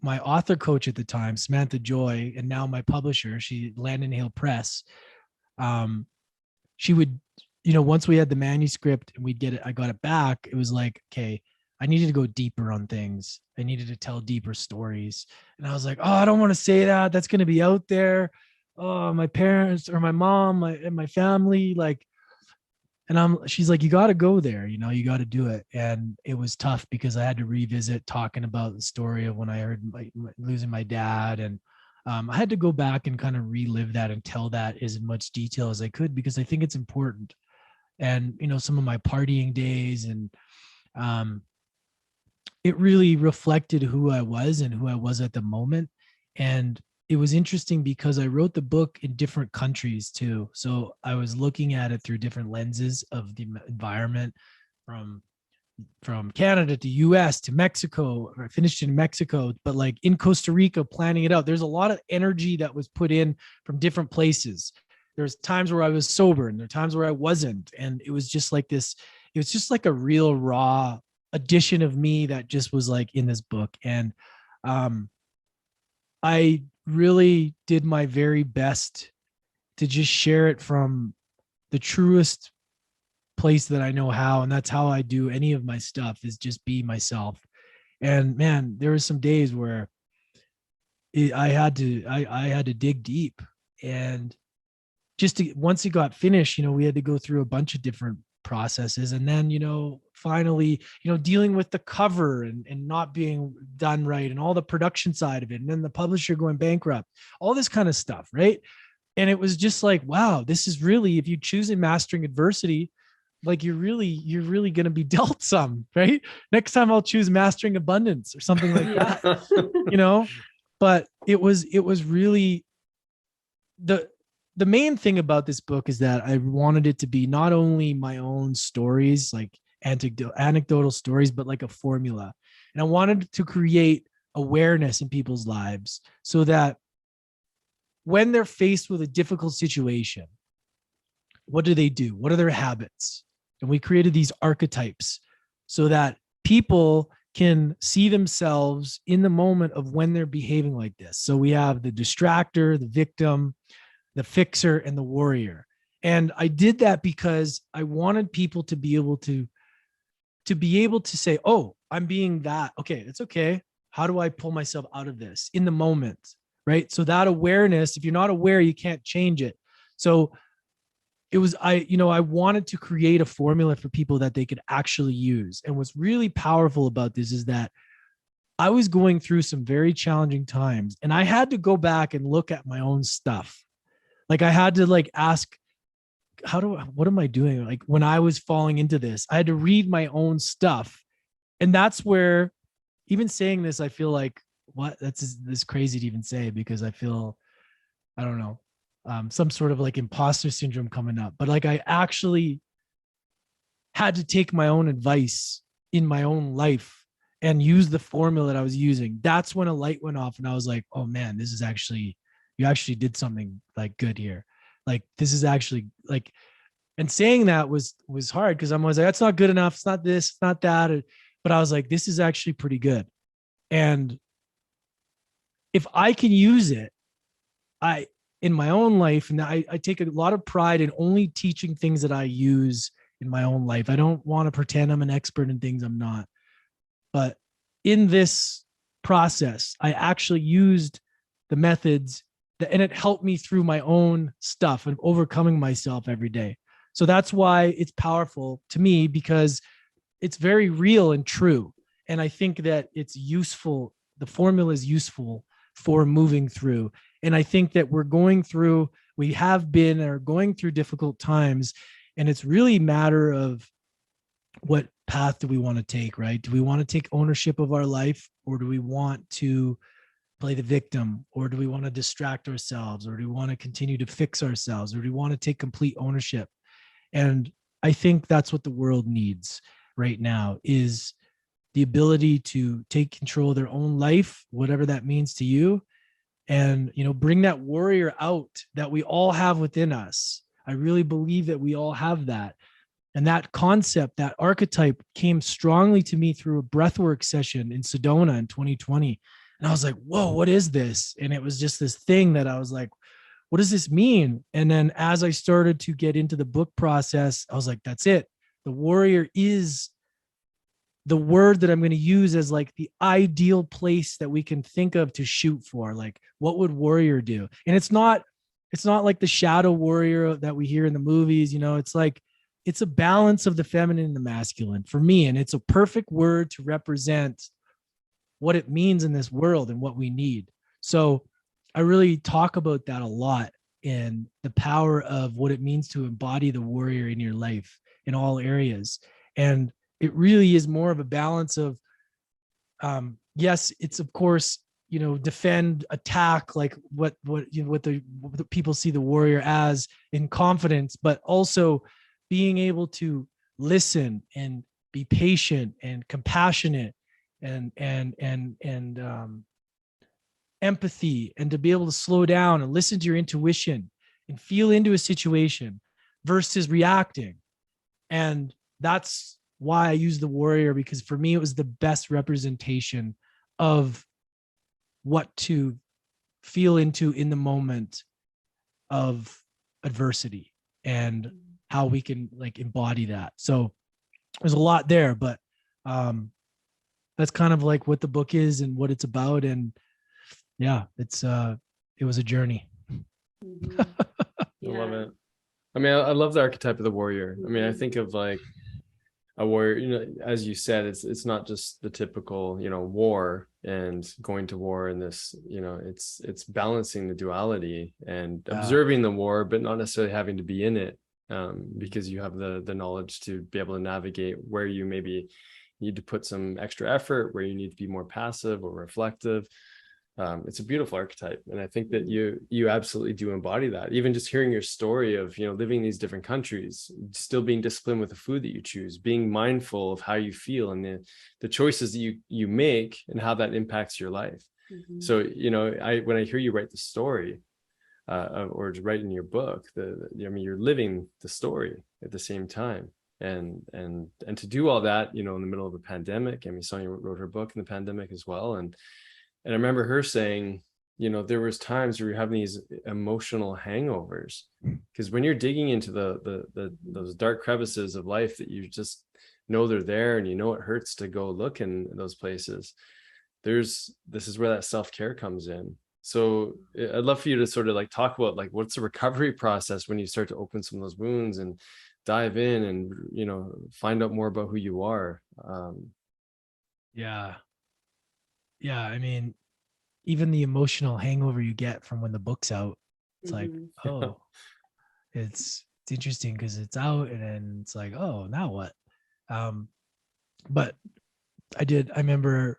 my author coach at the time, Samantha Joy, and now my publisher, she Landon Hale Press. She would, once we had the manuscript and we'd get it, I got it back. It was like, okay, I needed to go deeper on things. I needed to tell deeper stories. And I was like, oh, I don't want to say that. That's going to be out there. Oh, my parents or my mom and my family, like, and she's like, you got to go there, you got to do it. And it was tough because I had to revisit talking about the story of when I heard losing my dad. And I had to go back and kind of relive that and tell that as much detail as I could, because I think it's important. And, some of my partying days, and it really reflected who I was and who I was at the moment. And it was interesting because I wrote the book in different countries too. So I was looking at it through different lenses of the environment, from Canada to US to Mexico. I finished in Mexico, but like in Costa Rica, planning it out. There's a lot of energy that was put in from different places. There's times where I was sober and there are times where I wasn't. And it was just like this, it was just like a real raw edition of me that just was like in this book. And I really did my very best to just share it from the truest place that I know how. And that's how I do any of my stuff, is just be myself. And man, there were some days where I had to dig deep. And once it got finished, we had to go through a bunch of different processes. And then, finally, dealing with the cover and not being done right, and all the production side of it. And then the publisher going bankrupt, all this kind of stuff. Right. And it was just like, wow, this is really, if you choose in Mastering Adversity, like you're really going to be dealt some, right? Next time I'll choose Mastering Abundance or something like that, but it was really the main thing about this book is that I wanted it to be not only my own stories, like anecdotal stories, but like a formula. And I wanted to create awareness in people's lives so that when they're faced with a difficult situation, what do they do? What are their habits? And we created these archetypes so that people can see themselves in the moment of when they're behaving like this. So we have the distractor, the victim, the fixer, and the warrior. And I did that because I wanted people to be able to say, oh, I'm being that. Okay, it's okay. How do I pull myself out of this in the moment? Right. So that awareness, if you're not aware, you can't change it. So it was, I wanted to create a formula for people that they could actually use. And what's really powerful about this is that I was going through some very challenging times, and I had to go back and look at my own stuff. Like I had to ask, what am I doing? Like when I was falling into this, I had to read my own stuff. And that's where, even saying this, I feel like, what? That's crazy to even say, because I feel, I don't know, some sort of like imposter syndrome coming up. But like I actually had to take my own advice in my own life and use the formula that I was using. That's when a light went off and I was like, oh man, this is actually, you actually did something like good here. Like this is actually like, and saying that was hard because I was like, that's not good enough. It's not this, it's not that. But I was like, this is actually pretty good. And if I can use it, in my own life, and I take a lot of pride in only teaching things that I use in my own life. I don't want to pretend I'm an expert in things I'm not. But in this process, I actually used the methods and it helped me through my own stuff and overcoming myself every day. So that's why it's powerful to me, because it's very real and true. And I think that it's useful. The formula is useful for moving through. And I think that we have been or going through difficult times. And it's really a matter of what path do we want to take, right? Do we want to take ownership of our life, or do we want to play the victim, or do we want to distract ourselves, or do we want to continue to fix ourselves, or do we want to take complete ownership? And I think that's what the world needs right now, is the ability to take control of their own life, whatever that means to you, and, bring that warrior out that we all have within us. I really believe that we all have that. And that concept, that archetype, came strongly to me through a breathwork session in Sedona in 2020. And I was like, whoa, what is this? And it was just this thing that I was like, what does this mean? And then as I started to get into the book process, I was like, that's it. The warrior is the word that I'm going to use as like the ideal place that we can think of to shoot for. Like, what would warrior do? And it's not like the shadow warrior that we hear in the movies. You know, it's like, it's a balance of the feminine and the masculine for me. And it's a perfect word to represent what it means in this world and what we need. So I really talk about that a lot, and the power of what it means to embody the warrior in your life in all areas. And it really is more of a balance of, yes, it's of course, you know, defend, attack, like what the people see the warrior as in confidence, but also being able to listen and be patient and compassionate and empathy, and to be able to slow down and listen to your intuition and feel into a situation versus reacting. And that's why I use the warrior, because for me, it was the best representation of what to feel into in the moment of adversity and how we can like embody that. So there's a lot there, but that's kind of like what the book is and what it's about. And yeah, it was a journey.
Mm-hmm.
I love it. I mean, I love the archetype of the warrior. I mean, I think of like a warrior, you know, as you said, it's not just the typical, you know, war and going to war in this, you know, it's balancing the duality and observing the war, but not necessarily having to be in it, because you have the knowledge to be able to navigate where you maybe need to put some extra effort, where you need to be more passive or reflective. It's a beautiful archetype, and I think that you absolutely do embody that. Even just hearing your story of, you know, living in these different countries, still being disciplined with the food that you choose, being mindful of how you feel and the choices that you make and how that impacts your life. Mm-hmm. So, you know, when I hear you write the story, or write in your book, I mean, you're living the story at the same time. And to do all that, you know, in the middle of a pandemic. I mean, Sonia wrote her book in the pandemic as well, and I remember her saying, you know, there was times where you're having these emotional hangovers, because when you're digging into those dark crevices of life that you just know they're there, and you know it hurts to go look in those places, this is where that self-care comes in. So I'd love for you to sort of like talk about like what's the recovery process when you start to open some of those wounds and dive in and, you know, find out more about who you are.
Yeah, I mean, even the emotional hangover you get from when the book's out, it's like, oh, it's interesting because it's out, and then it's like, oh, now what? But I remember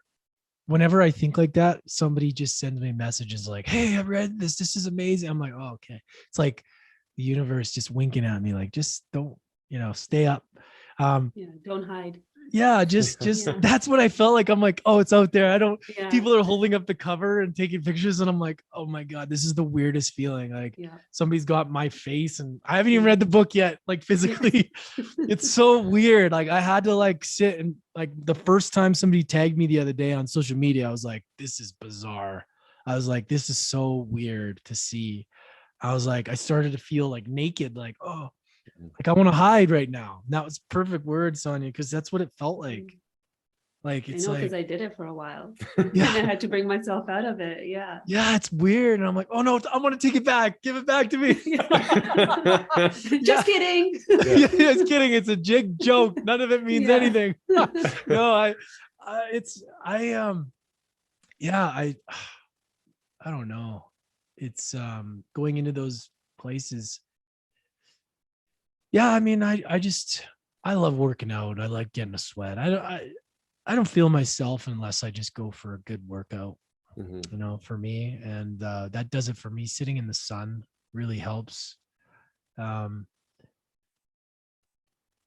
whenever I think like that, somebody just sends me messages like, hey, I read this. This is amazing. I'm like, oh, okay. It's like the universe just winking at me, like, just don't, you know, stay up.
Don't hide.
Yeah, just that's what I felt like. I'm like, oh, it's out there. People are holding up the cover and taking pictures, and I'm like, oh my God, this is the weirdest feeling. Like somebody's got my face, and I haven't even read the book yet, like physically. It's so weird. Like I had to like sit, and like the first time somebody tagged me the other day on social media, I was like, this is bizarre. I was like, this is so weird to see. I was like, I started to feel like naked, like, oh, like I want to hide right now. That was perfect word, Sonia, because that's what it felt like. Like it's
because I did it for a while. And I had to bring myself out of it. Yeah,
it's weird. And I'm like, oh no, I want to take it back. Give it back to me.
Just kidding.
Just kidding. It's a joke. None of it means anything. No, I don't know. It's going into those places. Yeah, I mean, I love working out. I like getting a sweat. I don't feel myself unless I just go for a good workout, you know, for me. And that does it for me. Sitting in the sun really helps.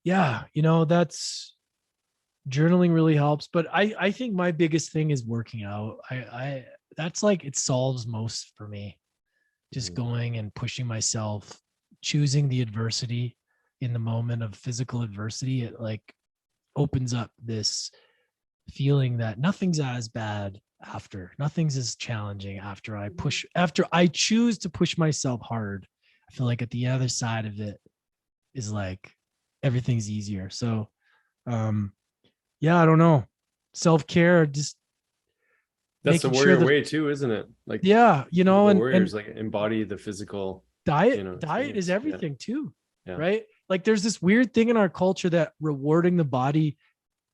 Yeah, you know, that's journaling really helps. But I think my biggest thing is working out. That's like, it solves most for me. Just going and pushing myself, choosing the adversity in the moment of physical adversity. It like opens up this feeling that nothing's as bad after. Nothing's as challenging after I choose to push myself hard. I feel like at the other side of it is like everything's easier. So yeah, I don't know. Self-care, just
That's the
making
warrior
sure that,
way too, isn't it? Like,
yeah,
the
and
warriors like embody the physical,
diet
things.
is everything too.
Yeah.
Right? Like there's this weird thing in our culture that rewarding the body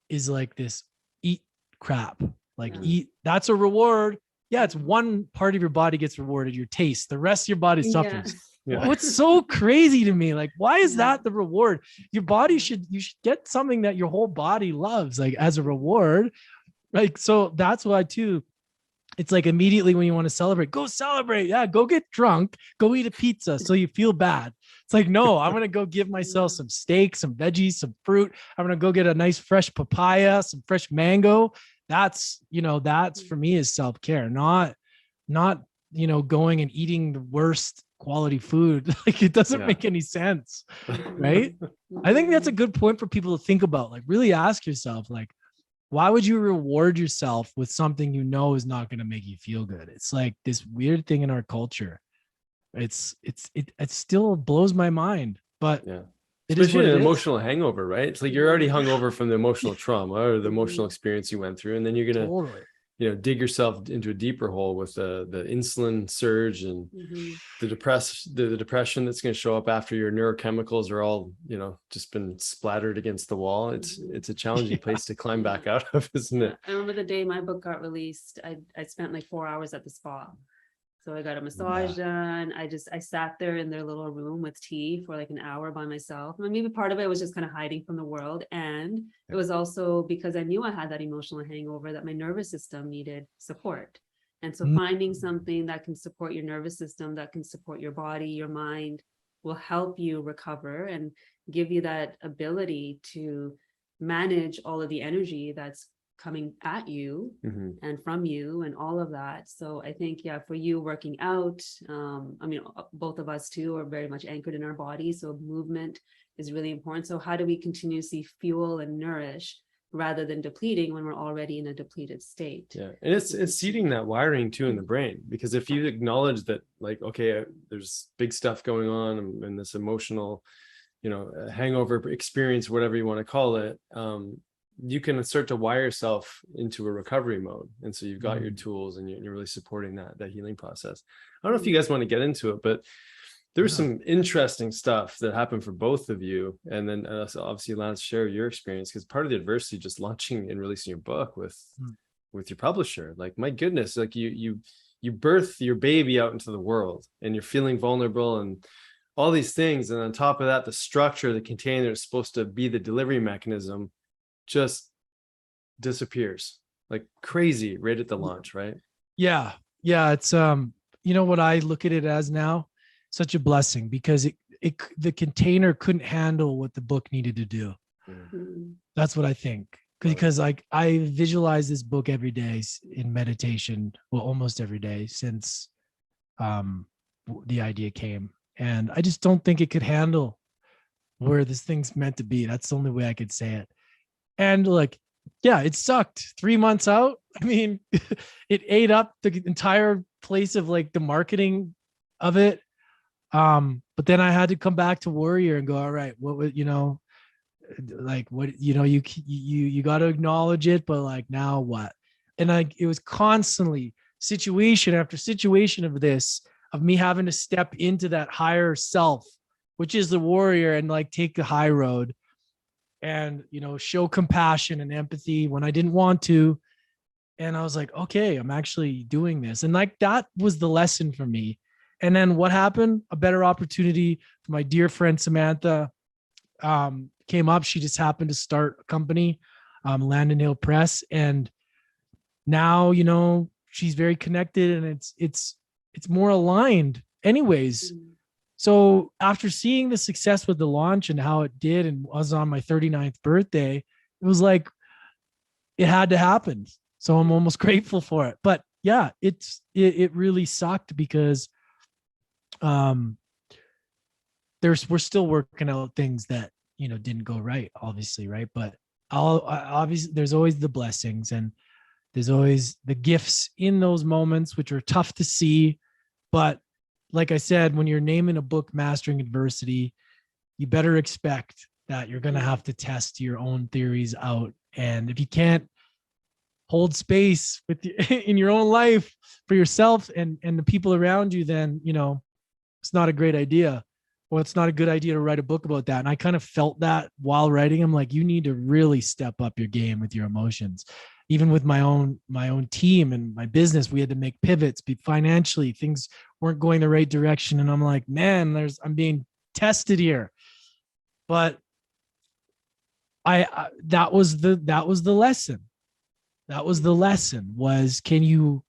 is like this eat crap. Like eat, that's a reward. Yeah, it's one part of your body gets rewarded, your taste. The rest of your body suffers.
Yeah.
What's so crazy to me? Like, why is that the reward? Your body you should get something that your whole body loves, like as a reward. Like, so that's why too. It's like immediately when you want to celebrate, go celebrate. Yeah, go get drunk, go eat a pizza so you feel bad. It's like, no, I'm going to go give myself some steak, some veggies, some fruit. I'm going to go get a nice fresh papaya, some fresh mango. That's for me is self-care, not, going and eating the worst quality food. Like it doesn't make any sense. Right. I think that's a good point for people to think about. Like really ask yourself, like, why would you reward yourself with something you know is not going to make you feel good? It's like this weird thing in our culture. It still blows my mind, but
especially an emotional hangover, right? It's like you're already hungover from the emotional trauma or the emotional experience you went through, and then you're gonna dig yourself into a deeper hole with the insulin surge and the depression that's going to show up after your neurochemicals are all just been splattered against the wall. It's a challenging place to climb back out of, isn't it?
I remember the day my book got released, I spent like 4 hours at the spa. So I got a massage done. I sat there in their little room with tea for like an hour by myself. And maybe part of it was just kind of hiding from the world. And it was also because I knew I had that emotional hangover, that my nervous system needed support. And so finding something that can support your nervous system, that can support your body, your mind, will help you recover and give you that ability to manage all of the energy that's coming at you and from you and all of that. So I think, for you working out, both of us too are very much anchored in our bodies. So movement is really important. So how do we continuously fuel and nourish rather than depleting when we're already in a depleted state? Yeah.
And it's seeding that wiring too in the brain, because if you acknowledge that, like, okay, there's big stuff going on and this emotional, hangover experience, whatever you want to call it, you can start to wire yourself into a recovery mode. And so you've got your tools and you're really supporting that healing process. I don't know if you guys want to get into it, but there's some interesting stuff that happened for both of you. And then obviously, Lance, share your experience, because part of the adversity, just launching and releasing your book with your publisher, like, my goodness, like you birth your baby out into the world and you're feeling vulnerable and all these things. And on top of that, the structure, the container is supposed to be the delivery mechanism, just disappears like crazy right at the launch, right?
Yeah. It's what I look at it as now, such a blessing, because the container couldn't handle what the book needed to do. That's what I think, because I visualize this book every day in meditation, almost every day since the idea came, and I just don't think it could handle where this thing's meant to be. That's the only way I could say it. And it sucked 3 months out. I mean, it ate up the entire place of like the marketing of it. But then I had to come back to Warrior and go, all right, what would, you got to acknowledge it, but like, now what? And it was constantly situation after situation of me having to step into that higher self, which is the warrior, and like take the high road. And, show compassion and empathy when I didn't want to. And I was like, okay, I'm actually doing this. And like, that was the lesson for me. And then what happened? A better opportunity for my dear friend, Samantha, came up. She just happened to start a company, Landon Hill Press. And now, she's very connected and it's more aligned anyways. So after seeing the success with the launch and how it did, and was on my 39th birthday, it was like, it had to happen. So I'm almost grateful for it. But yeah, it really sucked because we're still working out things that, didn't go right, obviously. Right. But obviously there's always the blessings. And, There's always the gifts in those moments, which are tough to see. But like I said, when you're naming a book Mastering Adversity, you better expect that you're going to have to test your own theories out. And if you can't hold space with in your own life for yourself and the people around you, then, you know, it's not a great idea. Well, it's not a good idea to write a book about that. And I kind of felt that while writing. I'm like, you need to really step up your game with your emotions. Even with my own team and my business, we had to make pivots. Financially, things weren't going the right direction. And I'm like, man, I'm being tested here. But that was the lesson. That was the lesson, was, can you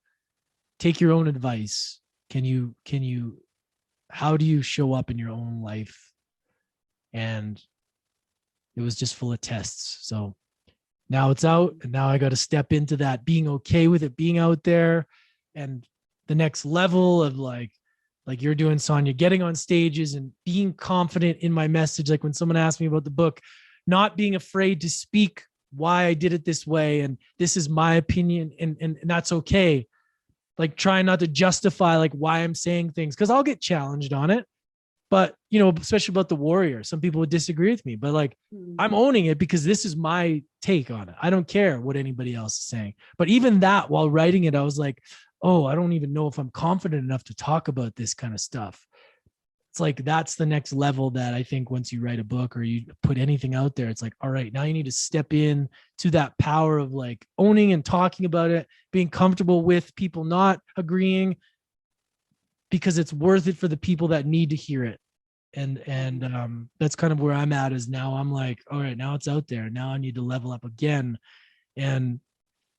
take your own advice? How do you show up in your own life? And it was just full of tests. So now it's out, and now I got to step into that, being okay with it being out there, and the next level of like you're doing, Sonia, getting on stages and being confident in my message. Like when someone asked me about the book, not being afraid to speak why I did it this way, and this is my opinion, and that's okay. Like trying not to justify like why I'm saying things, because I'll get challenged on it. But, you know, especially about the warrior, some people would disagree with me, but like I'm owning it because this is my take on it. I don't care what anybody else is saying. But even that, while writing it, I was like, oh, I don't even know if I'm confident enough to talk about this kind of stuff. It's like, that's the next level that I think once you write a book or you put anything out there, it's like, all right, now you need to step in to that power of like owning and talking about it, being comfortable with people not agreeing, because it's worth it for the people that need to hear it. And that's kind of where I'm at, is now I'm like, all right, now it's out there. Now I need to level up again. And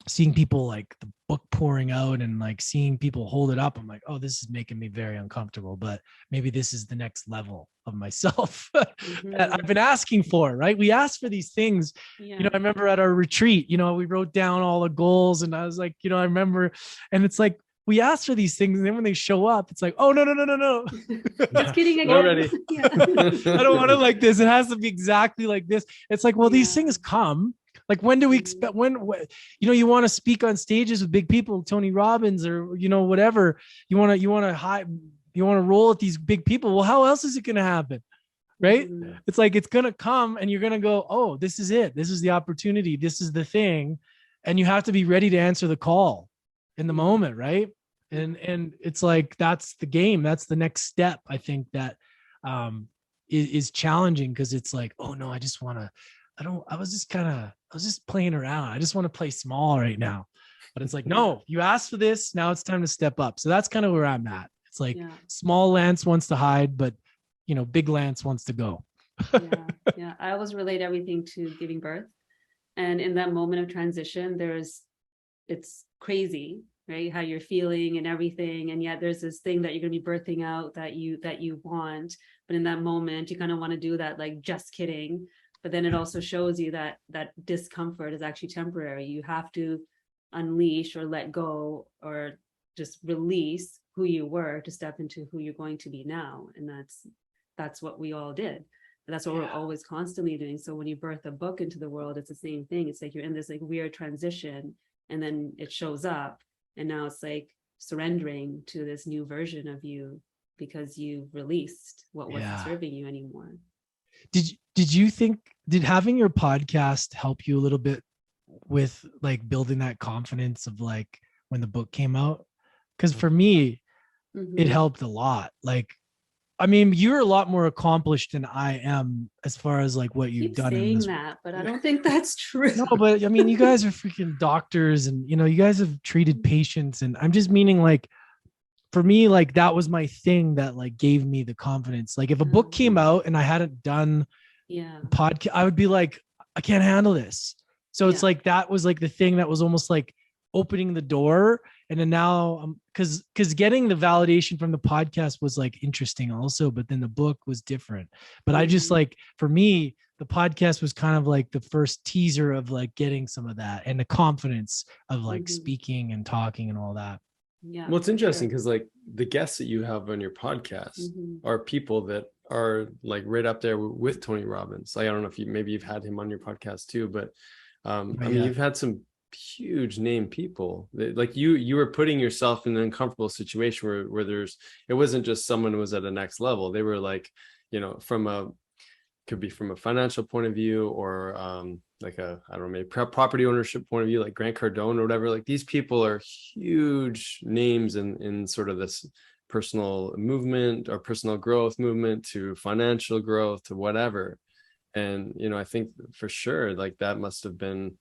seeing people like the book pouring out and like seeing people hold it up, I'm like, oh, this is making me very uncomfortable, but maybe this is the next level of myself that I've been asking for, right? We ask for these things. You know, I remember at our retreat, you know, we wrote down all the goals, and I was like, you know, I remember, and it's like, we ask for these things, and then when they show up, it's like, oh, no.
Just kidding again.
Already.
I don't want it like this. It has to be exactly like this. It's like, well, these things come. Like, when do we expect, when, you know, you want to speak on stages with big people, Tony Robbins, or, you know, whatever, you want to roll with these big people. Well, how else is it going to happen? Right. It's like, it's going to come and you're going to go, oh, this is it. This is the opportunity. This is the thing. And you have to be ready to answer the call in the moment. Right. And it's like, that's the game. That's the next step. I think that is challenging, because it's like, oh no, I was just playing around. I just want to play small right now. But it's like, no, you asked for this. Now it's time to step up. So that's kind of where I'm at. It's like small Lance wants to hide, but, you know, big Lance wants to go.
Yeah. I always relate everything to giving birth. And in that moment of transition, it's crazy, right? How you're feeling and everything. And yet there's this thing that you're going to be birthing out that you want. But in that moment, you kind of want to do that, like, just kidding. But then it also shows you that discomfort is actually temporary. You have to unleash or let go or just release who you were to step into who you're going to be now. And that's what we all did. And that's what we're always constantly doing. So when you birth a book into the world, it's the same thing. It's like you're in this like weird transition, and then it shows up, and now it's like surrendering to this new version of you because you've released what wasn't serving you anymore.
Did you think, did having your podcast help you a little bit with like building that confidence of like when the book came out? Because for me, it helped a lot. Like, I mean, you're a lot more accomplished than I am as far as like what you've done.
Saying that, but I don't think that's true.
No, but I mean, you guys are freaking doctors, and you know, you guys have treated patients, and I'm just meaning like, for me, like that was my thing that like gave me the confidence. Like if a book came out and I hadn't done podcast, I would be like, I can't handle this. So it's like, that was like the thing that was almost like opening the door. And then now because getting the validation from the podcast was like interesting also, but then the book was different. But I just like, for me, the podcast was kind of like the first teaser of like getting some of that and the confidence of like speaking and talking and all that.
Yeah. Well, it's interesting because like the guests that you have on your podcast are people that are like right up there with Tony Robbins. Like, I don't know if maybe you've had him on your podcast too, but I mean, you've had some huge name people. Like you were putting yourself in an uncomfortable situation where it wasn't just someone who was at a next level. They were like, could be from a financial point of view, or like I don't know, maybe property ownership point of view, like Grant Cardone or whatever. Like these people are huge names in sort of this personal movement or personal growth movement to financial growth to whatever. And, I think for sure, like that must have been,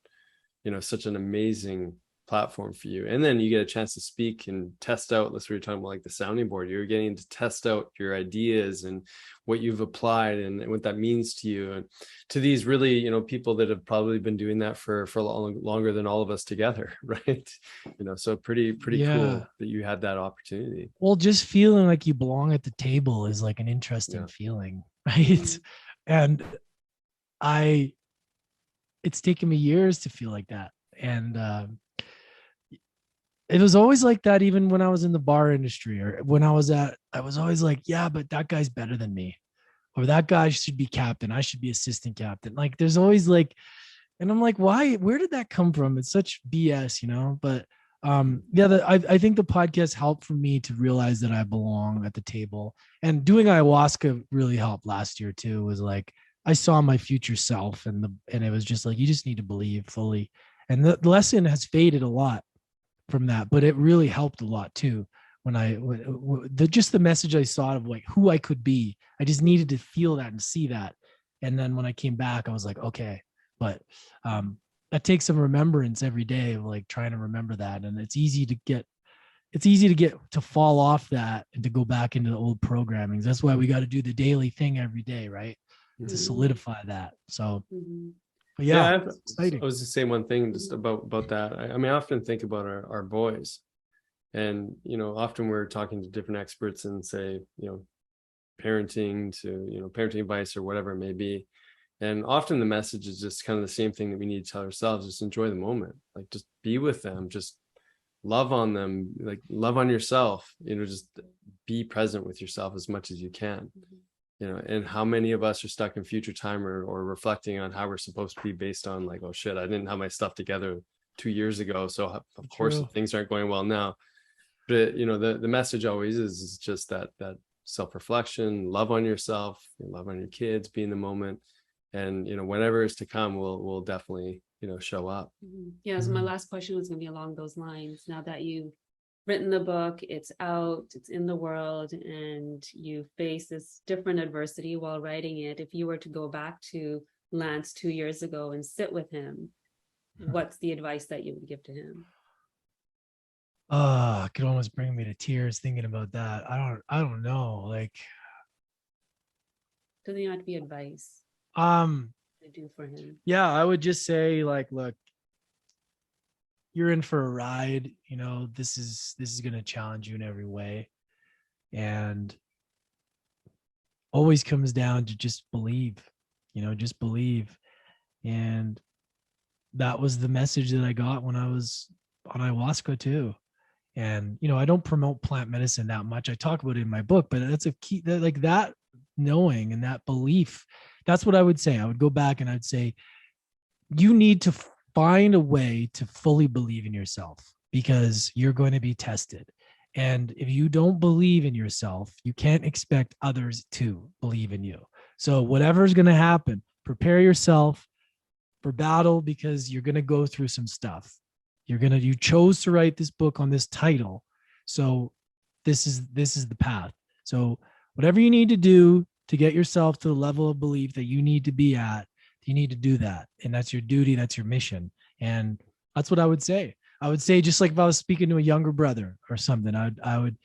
such an amazing platform for you. And then you get a chance to speak and test out, that's what you're talking about, like the sounding board. You're getting to test out your ideas and what you've applied and what that means to you, and to these really, people that have probably been doing that for longer than all of us together, right? So pretty cool that you had that opportunity.
Well, just feeling like you belong at the table is like an interesting feeling, right? And it's taken me years to feel like that. And it was always like that, even when I was in the bar industry, or when I was always like, yeah, but that guy's better than me, or that guy should be captain, I should be assistant captain. Like there's always like, and I'm like, where did that come from? It's such BS, But I think the podcast helped for me to realize that I belong at the table. And doing ayahuasca really helped last year too. Was like, I saw my future self, and it was just like, you just need to believe fully. And the lesson has faded a lot from that, but it really helped a lot too. Just the message I saw of like who I could be, I just needed to feel that and see that. And then when I came back, I was like, okay, but that takes some remembrance every day of like trying to remember that. And it's easy to fall off that and to go back into the old programming. That's why we got to do the daily thing every day, right? Mm-hmm. To solidify that. So but
I was to say one thing just about that. I mean, I often think about our boys, and often we're talking to different experts and say, parenting to parenting advice or whatever it may be, and often the message is just kind of the same thing that we need to tell ourselves: just enjoy the moment, like just be with them, just love on them, like love on yourself, just be present with yourself as much as you can. And how many of us are stuck in future time or reflecting on how we're supposed to be based on like, oh shit, I didn't have my stuff together 2 years ago, so of course things aren't going well now. But the message always is just that self-reflection, love on yourself, love on your kids, be in the moment, and whatever is to come will definitely show up.
Yeah, so my last question was going to be along those lines. Now that you've written the book, it's out, it's in the world, and you face this different adversity while writing it. If you were to go back to Lance 2 years ago and sit with him, what's the advice that you would give to him?
It could almost bring me to tears thinking about that. I don't know. Like,
doesn't even have to be advice. To do for him.
Yeah, I would just say, like, look, you're in for a ride. This is going to challenge you in every way, and always comes down to just believe. Just believe. And that was the message that I got when I was on ayahuasca too. And I don't promote plant medicine that much. I talk about it in my book, but that's a key. Like that knowing and that belief. That's what I would say. I would go back and I'd say, you need to find a way to fully believe in yourself, because you're going to be tested. And if you don't believe in yourself, you can't expect others to believe in you. So whatever's going to happen, prepare yourself for battle, because you're going to go through some stuff. You chose to write this book on this title. So this is the path. So whatever you need to do to get yourself to the level of belief that you need to be at, you need to do that. And that's your duty. That's your mission. And that's what I would say. I would say, just like if I was speaking to a younger brother or something, I would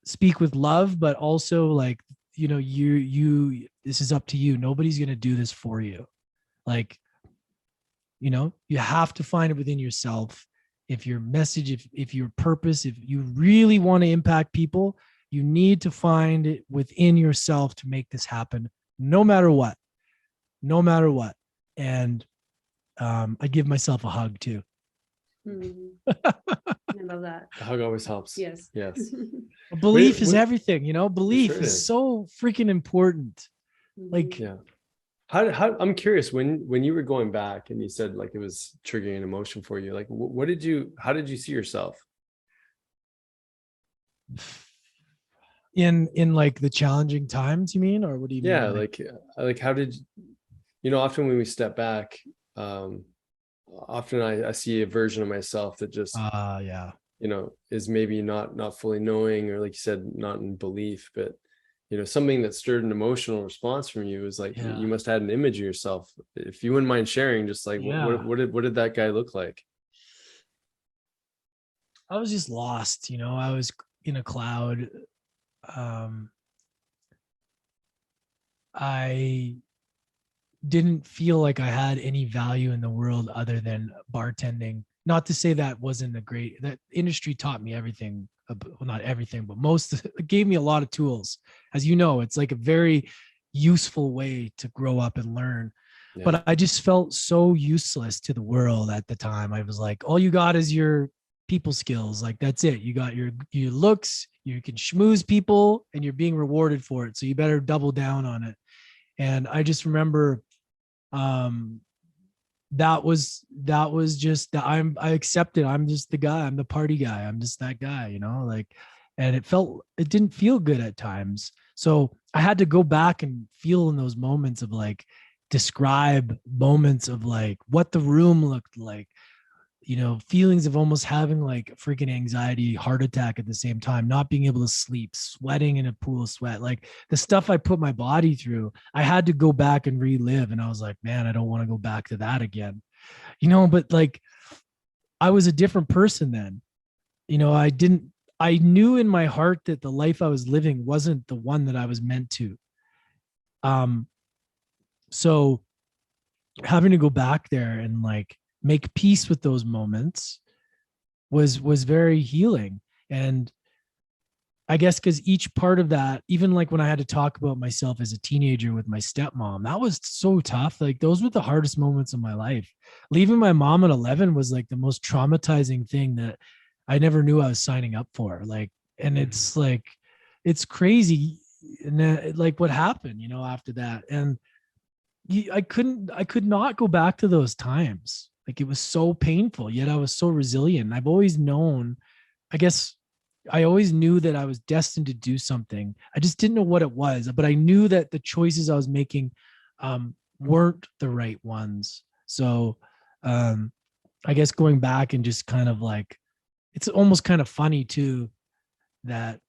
speak with love, but also like, this is up to you. Nobody's going to do this for you. Like, you have to find it within yourself. If your message, if your purpose, if you really want to impact people, you need to find it within yourself to make this happen, no matter what. And I give myself a hug too.
I love that.
The hug always helps.
Yes.
Belief is everything. Belief is so freaking important.
Like, How I'm curious, when you were going back and you said like it was triggering an emotion for you, like how did you see yourself?
In like the challenging times, you mean, or what do you
Yeah,
mean?
like how did you know, often when we step back, um, often I see a version of myself that just,
Yeah.
you know, is maybe not fully knowing, or like you said, not in belief, but you know, something that stirred an emotional response from you is like
Yeah.
you must have had an image of yourself. If you wouldn't mind sharing, just like
Yeah.
what did that guy look like?
I was just lost, I was in a cloud. Um, I didn't feel like I had any value in the world other than bartending. Not to say that wasn't that industry taught me everything, well, not everything, but most, it gave me a lot of tools. As you know, it's like a very useful way to grow up and learn.
Yeah.
But I just felt so useless to the world at the time. I was like, all you got is your people skills. Like, that's it. You got your looks, you can schmooze people, and you're being rewarded for it. So you better double down on it. And I just remember um that was just that I accepted. I'm just the guy. I'm the party guy. I'm just that guy, like, and it didn't feel good at times. So I had to go back and feel in those moments of like, describe moments of like what the room looked like, feelings of almost having like freaking anxiety, heart attack at the same time, not being able to sleep, sweating in a pool of sweat, like the stuff I put my body through. I had to go back and relive. And I was like, man, I don't want to go back to that again, but like I was a different person then. I knew in my heart that the life I was living wasn't the one that I was meant to. Um, so having to go back there and like make peace with those moments was very healing. And I guess because each part of that, even like when I had to talk about myself as a teenager with my stepmom, that was so tough. Like those were the hardest moments of my life. Leaving my mom at 11 was like the most traumatizing thing that I never knew I was signing up for. Like, and it's like, it's crazy. And then, like what happened, after that. And I could not go back to those times. Like it was so painful, yet I was so resilient. I've always known, I guess I always knew that I was destined to do something. I just didn't know what it was, but I knew that the choices I was making weren't the right ones. So I guess going back and just kind of like, it's almost kind of funny too, that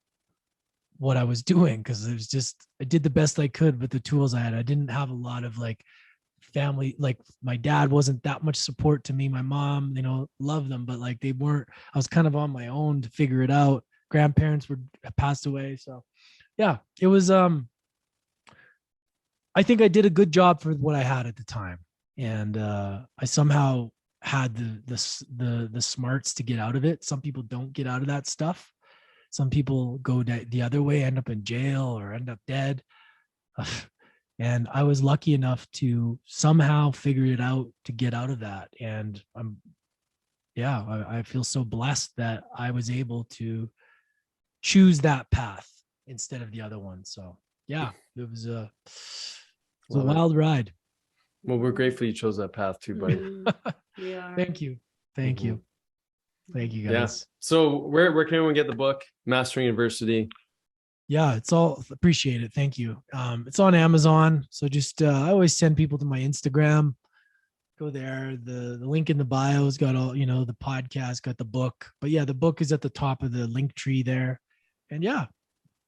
what I was doing, because it was just, I did the best I could with the tools I had. I didn't have a lot of like family, like my dad wasn't that much support to me. My mom, loved them, but like they weren't, I was kind of on my own to figure it out. Grandparents were passed away. So yeah, it was I think I did a good job for what I had at the time. And I somehow had the smarts to get out of it. Some people don't get out of that stuff. Some people go the other way, end up in jail or end up dead. And I was lucky enough to somehow figure it out to get out of that. And I feel so blessed that I was able to choose that path instead of the other one. So yeah, it was a wild ride.
Well, we're grateful you chose that path too, buddy.
Yeah.
Thank you. Thank you. Thank you, guys.
Yeah. So where can everyone get the book, Mastering Adversity?
Yeah, it's all appreciate it. Thank you. It's on Amazon. So just I always send people to my Instagram. Go there. The link in the bio has got all, the podcast, got the book. But yeah, the book is at the top of the link tree there. And yeah,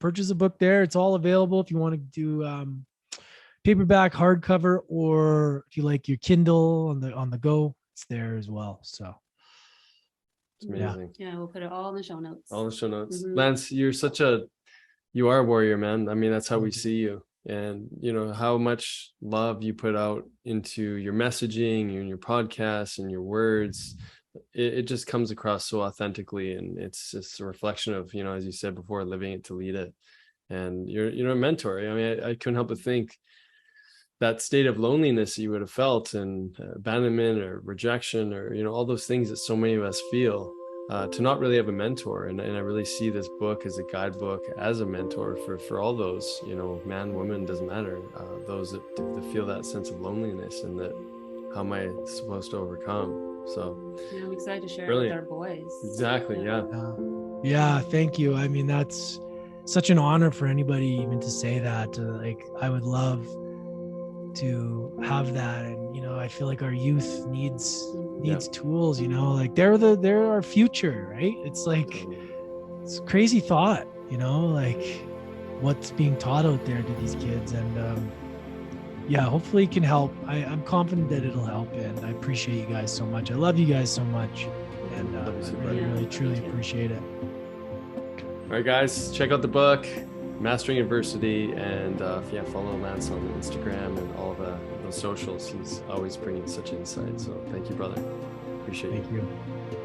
purchase a book there. It's all available if you want to do paperback, hardcover, or if you like your Kindle on the go, it's there as well. So
it's amazing.
Yeah, we'll put it all in the show notes.
All the show notes.
Mm-hmm.
Lance, you are a warrior, man. I mean, that's how we see you. And how much love you put out into your messaging and your podcasts and your words. It just comes across so authentically, and it's just a reflection of, as you said before, living it to lead it. And you're a mentor. I mean, I couldn't help but think that state of loneliness you would have felt, and abandonment or rejection, or all those things that so many of us feel. to not really have a mentor. And I really see this book as a guidebook, as a mentor for all those, you know, man, woman, doesn't matter, those that feel that sense of loneliness, and that how am I supposed to overcome? So
yeah, I'm excited to share
brilliant.
it with our boys.
Exactly. Yeah.
Yeah, thank you. I mean, that's such an honor for anybody even to say that. Like, I would love to have that. And, you know, I feel like our youth needs tools, you know, like they're our future, right? It's like, it's a crazy thought, you know, like what's being taught out there to these kids. And yeah, hopefully it can help. I'm confident that it'll help, and I appreciate you guys so much. I love you guys so much, and I really truly appreciate it.
All right, guys, check out the book, Mastering Adversity, and follow Lance on Instagram and all the socials. He's always bringing such insight. So thank you, brother. Appreciate it.
Thank you.